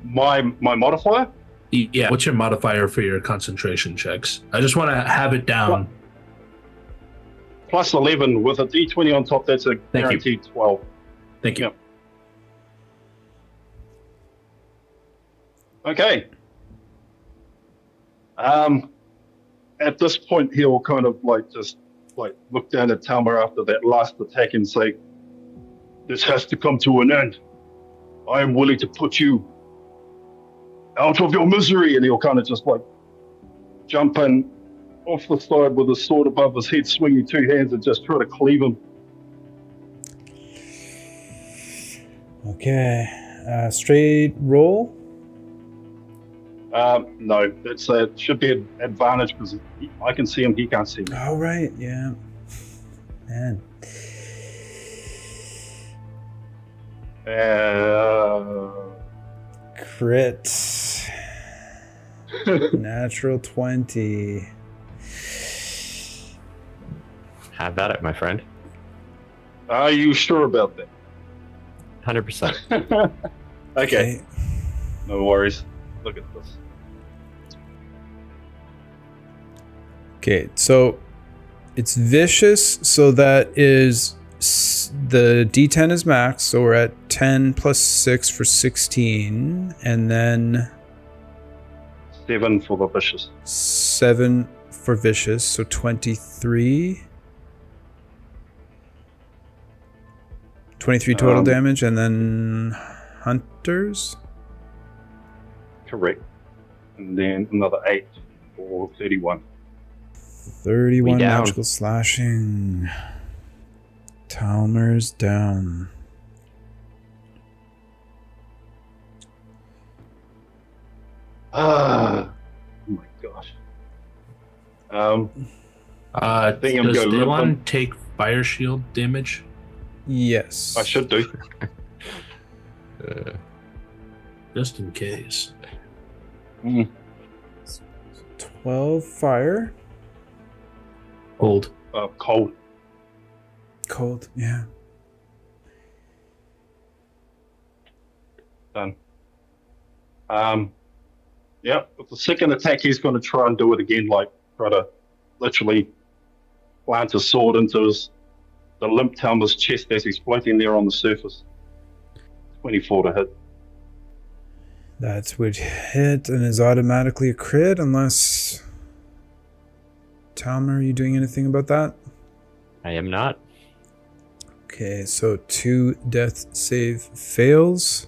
my modifier? Yeah, what's your modifier for your concentration checks? I just want to have it down. Plus 11 with a d20 on top. That's a Thank you. guaranteed 12. Thank you. Yep. Okay. At this point, he'll kind of just look down at Talma after that last attack and say, "This has to come to an end. I am willing to put you out of your misery." And he'll kind of just jump in off the side with a sword above his head, swinging two hands and just try to cleave him. Okay. Straight roll? No, it should be an advantage because I can see him, he can't see me. Oh, right. Yeah. Man. Crit. Natural 20. Have at it, my friend. Are you sure about that? 100%. Okay. No worries. Look at this. Okay, so it's vicious, so that is the D10 is max, so we're at 10 plus 6 for 16, and then 7 for the vicious. 7 for vicious, so 23. 23 total damage, and then hunters? Correct. And then another 8 for 31. 31 down. magical slashing. Talmer's down. Oh my gosh. I think I'm does going to limp Dylan him. take fire shield damage? Yes. I should do. Just in case. 12 fire. Hold. Cold. Cold, yeah. Done. Yeah, with the second attack, he's going to try and do it again, try to literally plant his sword into the limp Talma's chest as he's floating there on the surface. 24 to hit. That would hit and is automatically a crit unless... Talmer, are you doing anything about that? I am not. Okay, so 2 death save fails.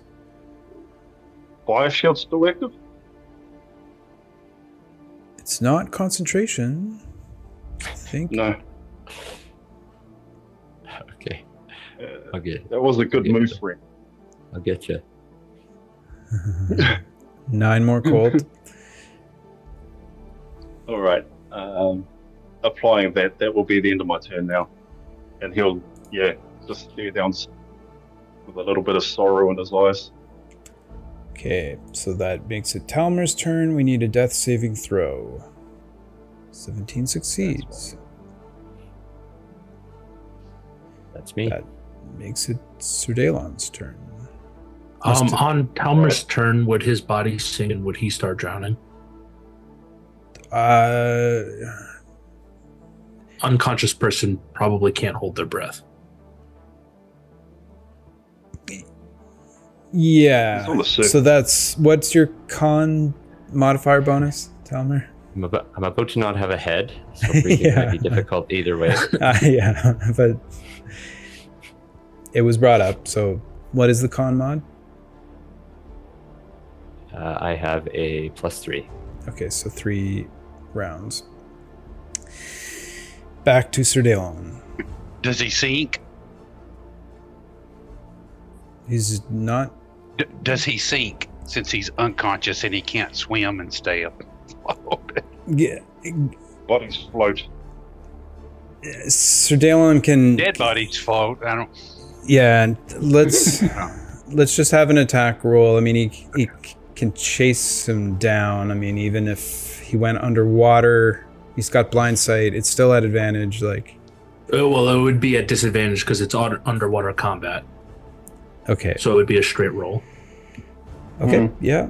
Fire shield still active? It's not concentration. I think. No. Okay. I'll get. That was a good Okay. move for him. I'll get you. 9 more cold. All right. Applying that will be the end of my turn now. And he'll, just stare down with a little bit of sorrow in his eyes. Okay, so that makes it Talmer's turn. We need a death saving throw. 17 succeeds. That's me. That makes it Sir Dalon's turn. On Talmer's turn, would his body sink and would he start drowning? Unconscious person probably can't hold their breath. Yeah. It's on the surface. So what's your con modifier bonus, Talmer? I'm about to not have a head, so breathing might be difficult either way. Yeah, but it was brought up. So what is the con mod? I have a +3. Okay, so 3 rounds. Back to Sir Dalon. Does he sink? He's not. Does he sink since he's unconscious and he can't swim and stay up afloat? Yeah, Bodies float. Sir Dalon can. Dead bodies float. I don't. Yeah, and let's just have an attack roll. I mean, he can chase him down. I mean, even if he went underwater, he's got blind sight. It's still at advantage. Well, it would be at disadvantage because it's underwater combat. Okay. So it would be a straight roll. Okay. Yeah.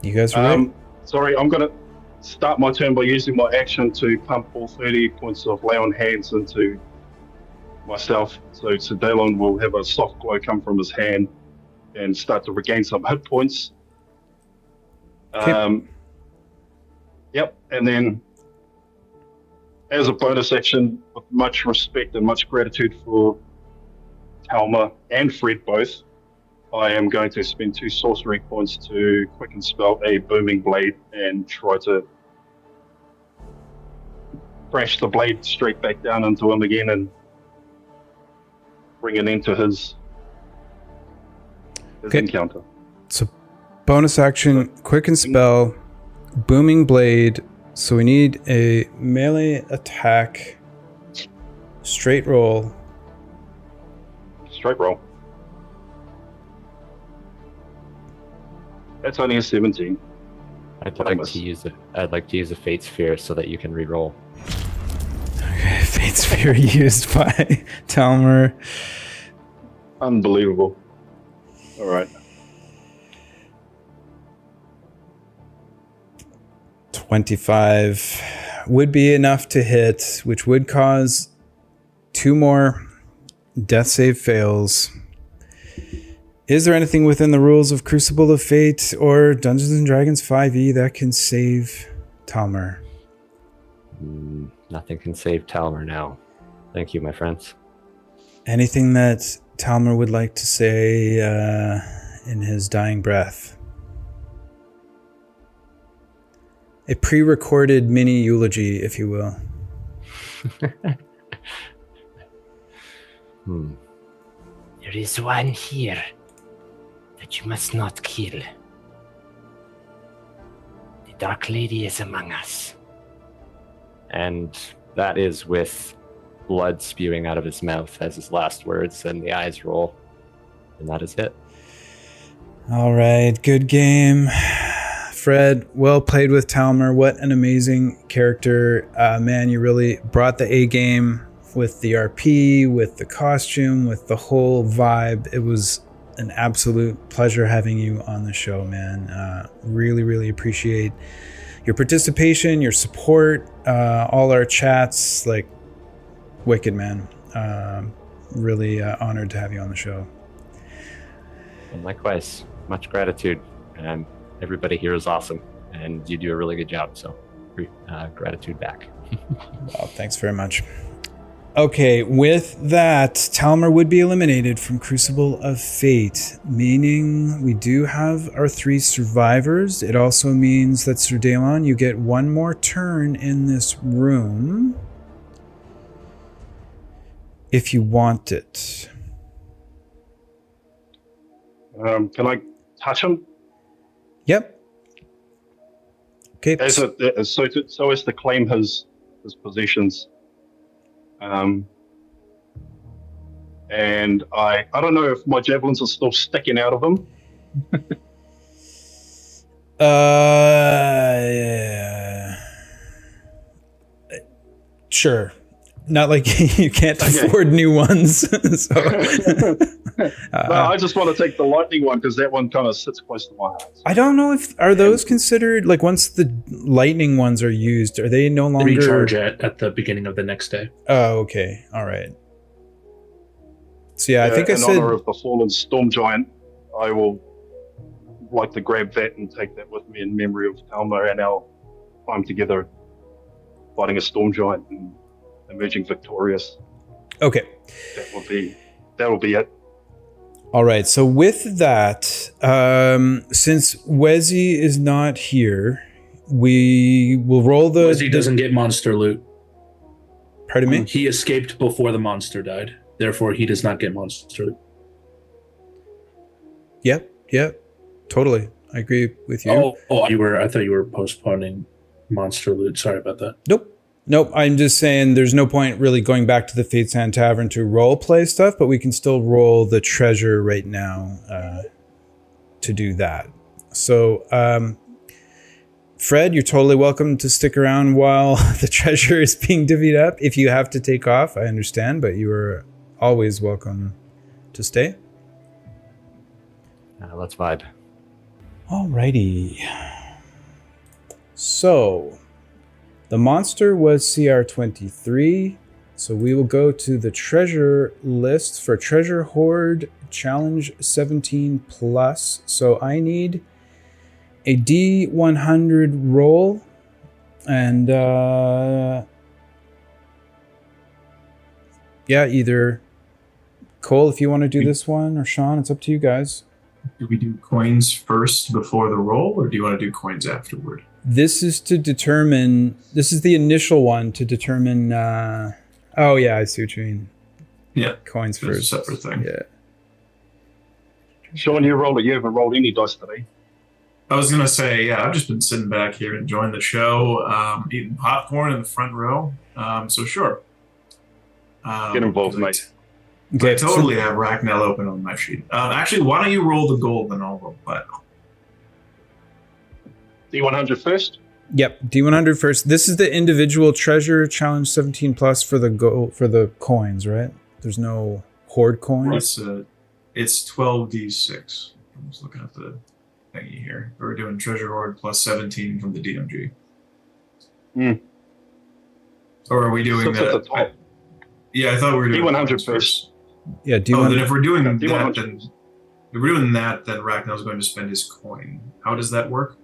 You guys are right. Sorry, I'm going to start my turn by using my action to pump all 30 points of lay on hands into myself. So Dalon will have a soft glow come from his hand and start to regain some hit points. Yep, and then as a bonus action, with much respect and much gratitude for Talma and Fred both, I am going to spend 2 sorcery points to quicken spell a booming blade and try to crash the blade straight back down into him again and bring an end to his encounter. So bonus action, quicken spell, booming blade. So we need a melee attack, straight roll. Straight roll. That's only a 17. I'd like to use a fate sphere so that you can re-roll. Okay, fate sphere used by Talmer. Unbelievable. All right. 25 would be enough to hit, which would cause 2 more death save fails. Is there anything within the rules of Crucible of Fate or Dungeons and Dragons 5e that can save Talmer? Nothing can save Talmer now. Thank you, my friends. Anything that Talmer would like to say in his dying breath? A pre-recorded mini eulogy, if you will. There is one here that you must not kill. The Dark Lady is among us. And that is with blood spewing out of his mouth as his last words, and the eyes roll. And that is it. All right, good game. Fred, well played with Talmer. What an amazing character. Man, you really brought the A game with the RP, with the costume, with the whole vibe. It was an absolute pleasure having you on the show, man. Really, really appreciate your participation, your support, all our chats. Like, wicked, man. Really honored to have you on the show. And likewise, much gratitude. And everybody here is awesome, and you do a really good job. So, gratitude back. Well, thanks very much. Okay, with that, Talmer would be eliminated from Crucible of Fate, meaning we do have our 3 survivors. It also means that Sir Daelon, you get 1 more turn in this room if you want it. Can I touch him? Yep. Okay. So as to claim his possessions. And I don't know if my javelins are still sticking out of him. Yeah. Sure. Not like you can't afford new ones. So. No, I just want to take the lightning one because that one kind of sits close to my heart. I don't know if are those considered, like, once the lightning ones are used, are they no longer recharge at the beginning of the next day? Oh, okay, all right. So yeah, I think I said in honor of the fallen storm giant, I will like to grab that and take that with me in memory of Talma and our time together fighting a storm giant and emerging victorious. Okay, that will be it. All right, so with that, since Wezzy is not here, we will roll the... Wezzy doesn't get monster loot. Pardon me? He escaped before the monster died. Therefore, he does not get monster loot. Yep, totally. I agree with you. I thought you were postponing monster loot. Sorry about that. Nope, I'm just saying there's no point really going back to the Fate Sand Tavern to role play stuff, but we can still roll the treasure right now to do that. So, Fred, you're totally welcome to stick around while the treasure is being divvied up. If you have to take off, I understand, but you are always welcome to stay. Let's vibe. Alrighty. So... the monster was CR23, so we will go to the treasure list for Treasure Hoard Challenge 17+. So I need a D100 roll, and yeah, either Cole, if you want to do this one, or Sean, it's up to you guys. Do we do coins first before the roll, or do you want to do coins afterward? This is to determine. This is the initial one to determine. Oh yeah, I see what you mean. Yeah, Coins it's a first. separate thing. Yeah. Sean, you rolled it. You haven't rolled any dice today. I was gonna say, yeah, I've just been sitting back here enjoying the show, eating popcorn in the front row. So sure. Get involved, mate. Okay. I totally have Ragnell open on my sheet. Actually, why don't you roll the gold and I'll roll platinum? D100 first. Yep, D100 first. This is the individual treasure challenge 17 plus for the coins, right? There's no horde coins. It's 12d6. I'm just looking at the thingy here. We're doing treasure hoard plus 17 from the DMG. Or are we doing Sits at the top. Yeah, I thought we were doing D100 first. Yeah, Oh, then if we're doing Yeah, that, D100 then if we're doing that, then Ragnell's going to spend his coin. How does that work?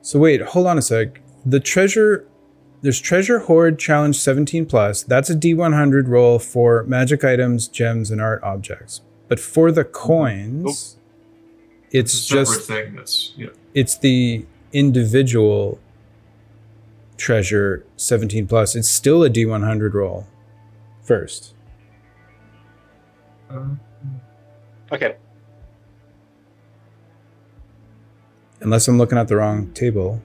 So wait, hold on a sec. There's treasure hoard challenge 17 plus. That's a D100 roll for magic items, gems, and art objects. But for the coins, it's a separate just thing. That's it's the individual treasure 17 plus. It's still a D100 roll first. Okay. Unless I'm looking at the wrong table.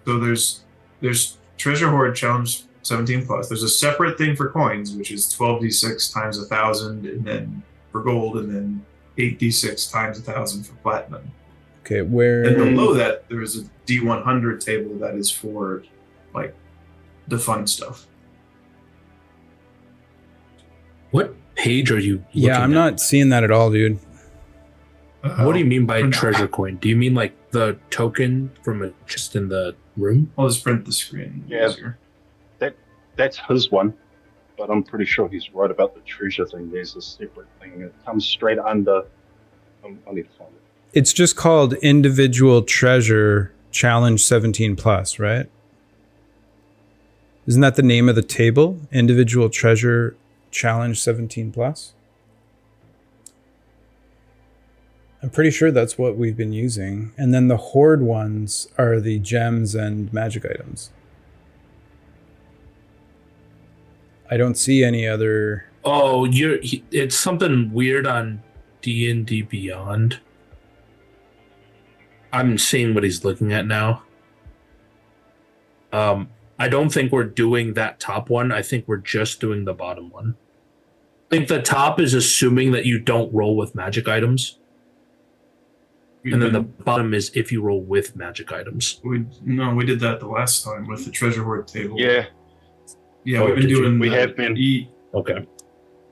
So there's treasure hoard challenge 17 plus. There's a separate thing for coins, which is 12d6 times 1,000, and then for gold, and then 8d6 times 1,000 for platinum. Okay, where? And below that, there's a D100 table that is for like the fun stuff. What page are you looking Yeah, I'm at? not seeing that at all, dude. What do you mean by Print- treasure coin? Do you mean like the token from a chest in the room? I'll just print the screen. Yeah. Easier. That's his one, but I'm pretty sure he's right about the treasure thing. There's a separate thing. It comes straight under. I need to find it. It's just called individual treasure challenge 17 plus, right? Isn't that the name of the table? Individual treasure challenge 17 plus? I'm pretty sure that's what we've been using. And then the horde ones are the gems and magic items. I don't see any other. Oh, it's something weird on D&D Beyond. I'm seeing what he's looking at now. I don't think we're doing that top one. I think we're just doing the bottom one. I think the top is assuming that you don't roll with magic items. And then the bottom is if you roll with magic items. we did that the last time with the treasure hoard table. Yeah. Yeah, Oh, we've been did you? doing. We have been. Okay.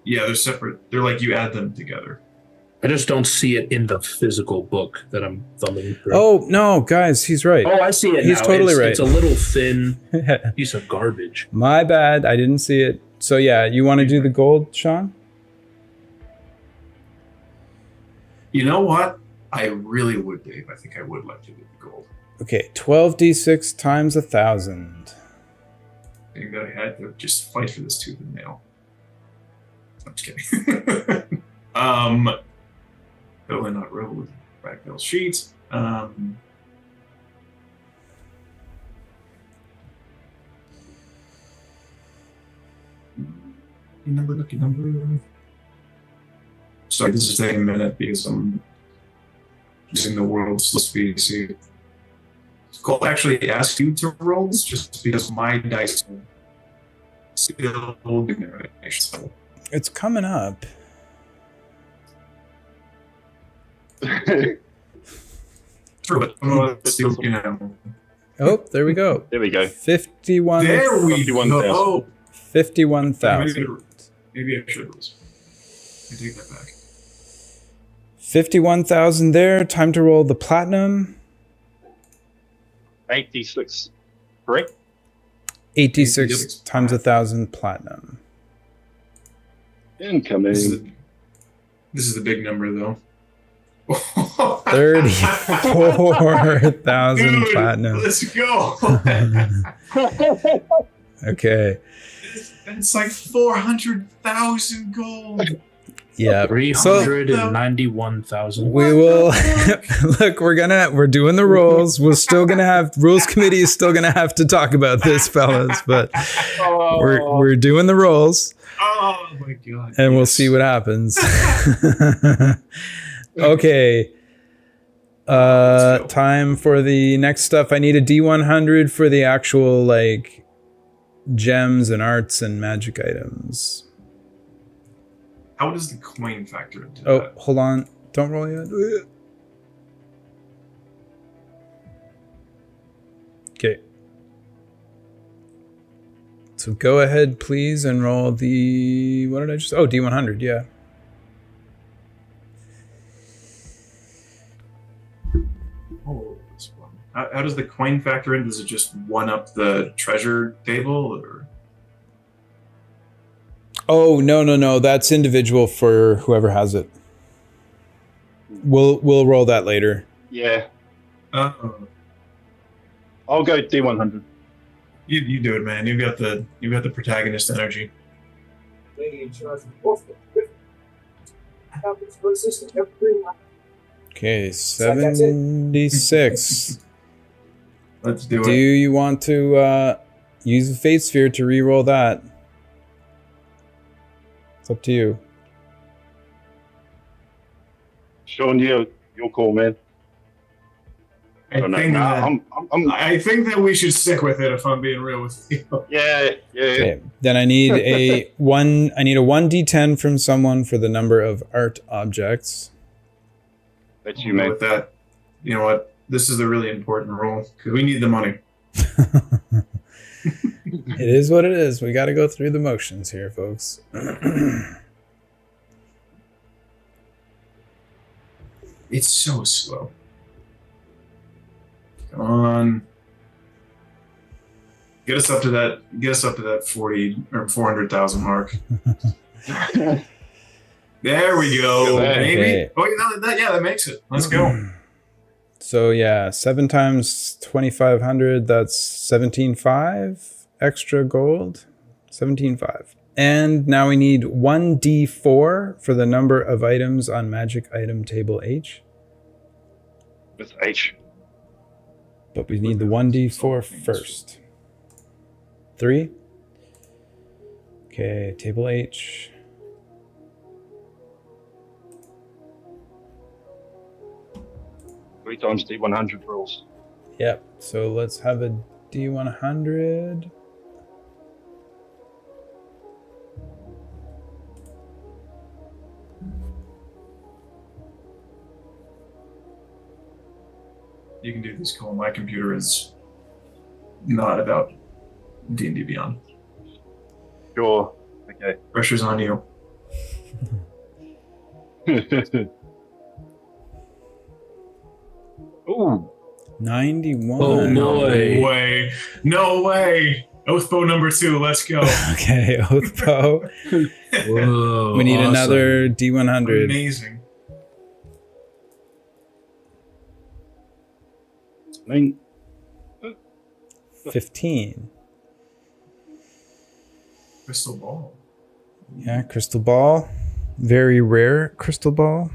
Yeah, they're separate. They're like you add them together. I just don't see it in the physical book that I'm thumbing through. Oh, no, guys, he's right. Oh, I see it He's now. totally right. It's a little thin piece of garbage. My bad. I didn't see it. So yeah, you want to do the gold, Sean? You know what? I really would, Dave. I think I would like to do the gold. Okay, 12d6 times 1,000. I think that I had to just fight for this tooth and nail. I'm just kidding. Totally not roll with Ragnell's sheets. Lucky number. Sorry, this is taking a minute because I'm using the world's slow speed to see. Cole actually asked you to roll this just because my dice are still doing their animation. So It's coming up. true, but let's see, you know. Oh, there we go. There we go. 51. There we 51,000. go. 51,000. Maybe I should. I take that back. 51,000 there. Time to roll the platinum. 8d6. Correct? 86 times 1,000 platinum. Incoming. This is the big number, though. 34,000 platinum. Let's go. Okay. It's like 400,000 gold. Yeah. So 391,000. we will look, we're doing the rolls. We're still gonna have rules committee is still gonna have to talk about this, fellas, but we're doing the rolls. Oh my god. And we'll see what happens. Okay. Time for the next stuff. I need a D100 for the actual like gems and arts and magic items. How does the coin factor into Oh, that? hold on. Don't roll yet. Okay. So go ahead, please, and roll the... What did I just... Oh, D100, yeah. Oh, this one. How does the coin factor in? Does it just one up the treasure table, or? Oh, no. That's individual for whoever has it. We'll roll that later. Yeah, Oh, I'll go D100. you do it, man. You've got the protagonist energy. Okay, 76. Let's do Do it. you want to use the Fate Sphere to re-roll that? It's up to you. Sean, you're cool, man. I No, think that I'm we should stick with it. If I'm being real with you. yeah. Okay. Then I need a 1d10 from someone for the number of art objects. That's I'll you, go man. with that. You know what? This is a really important role because we need the money. It is what it is. We got to go through the motions here, folks. It's so slow. Come on. Get us up to that 40 or 400,000 mark. There we go. Okay. Maybe. Oh, that makes it. Let's go. So yeah, 7 times 2,500, that's 17,500 extra gold. 17,500. And now we need 1d4 for the number of items on magic item table H. With H. But we need the 1d4 first. 3. Okay, table H. Three times D100 rules. Yep. So let's have a D100. You can do this, Cole. My computer is not about D&D Beyond. Sure. Okay. Pressure's on you. Ooh. 91. Oh, No boy. way. No way. Oathbow number 2. Let's go. Okay, Oathbow. Whoa, We need awesome. another D100. Amazing. I mean, 15. Crystal ball. Yeah, crystal ball. Very rare crystal ball.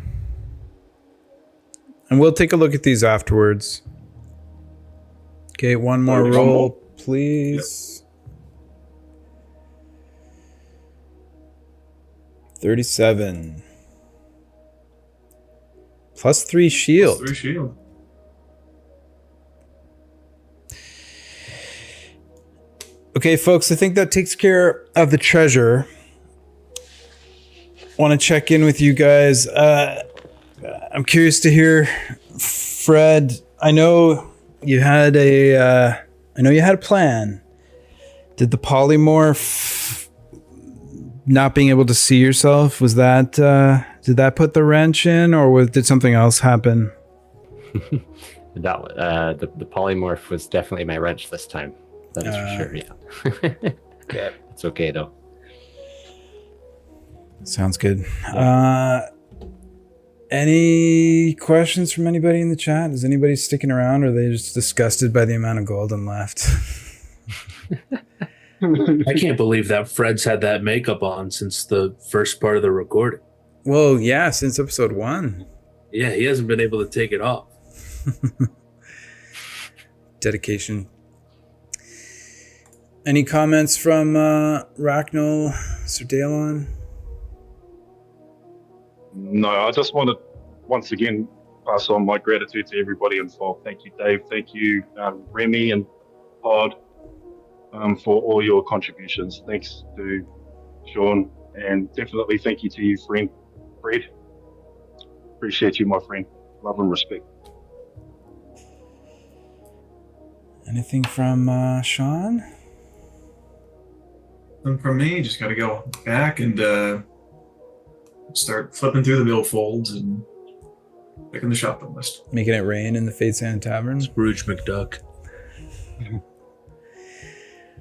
And we'll take a look at these afterwards. Okay, one more One roll, more. please. 37. +3 shield. 3 shield. Okay, folks, I think that takes care of the treasure. Want to check in with you guys. I'm curious to hear, Fred. I know you had a plan. Did the polymorph not being able to see yourself, was that did that put the wrench in, or did something else happen? That the polymorph was definitely my wrench this time. That is for sure. Yeah. Yeah. It's okay though. Any questions from anybody in the chat? Is anybody sticking around, or are they just disgusted by the amount of gold and left? I can't believe that Fred's had that makeup on since the first part of the recording. Well, yeah, since episode 1. Yeah, he hasn't been able to take it off. Dedication. Any comments from Racknell, Sir Dalon? No, I just want to once again pass on my gratitude to everybody involved. Thank you, Dave. Thank you, Remy and Pod, for all your contributions. Thanks to Sean, and definitely thank you to you, friend Fred. Appreciate you, my friend. Love and respect. Anything from Sean? And from me, just got to go back and start flipping through the billfolds and picking the shopping list. Making it rain in the Fate Sand Tavern. Scrooge McDuck.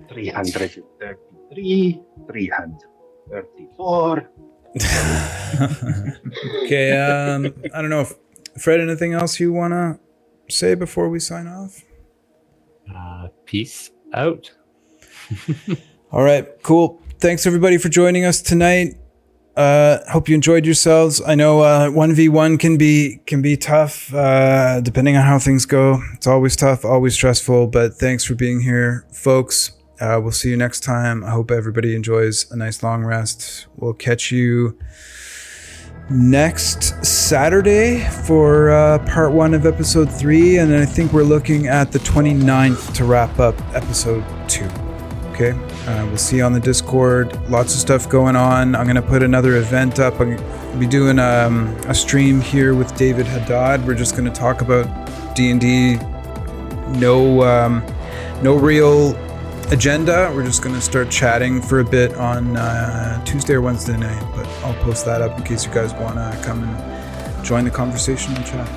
333, 334. Okay, I don't know if Fred, anything else you want to say before we sign off? Peace out. All right, cool. Thanks everybody for joining us tonight. Hope you enjoyed yourselves. I know 1v1 can be tough, depending on how things go. It's always tough, always stressful, but thanks for being here, folks. We'll see you next time. I hope everybody enjoys a nice long rest. We'll catch you next Saturday for part 1 of episode 3, and then I think we're looking at the 29th to wrap up episode 2. Okay, we'll see you on the Discord. Lots of stuff going on. I'm going to put another event up. I'm going to be doing a stream here with David Haddad. We're just going to talk about D&D. No real agenda. We're just going to start chatting for a bit on Tuesday or Wednesday night. But I'll post that up in case you guys want to come and join the conversation and chat.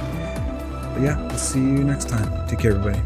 But yeah, we'll see you next time. Take care, everybody.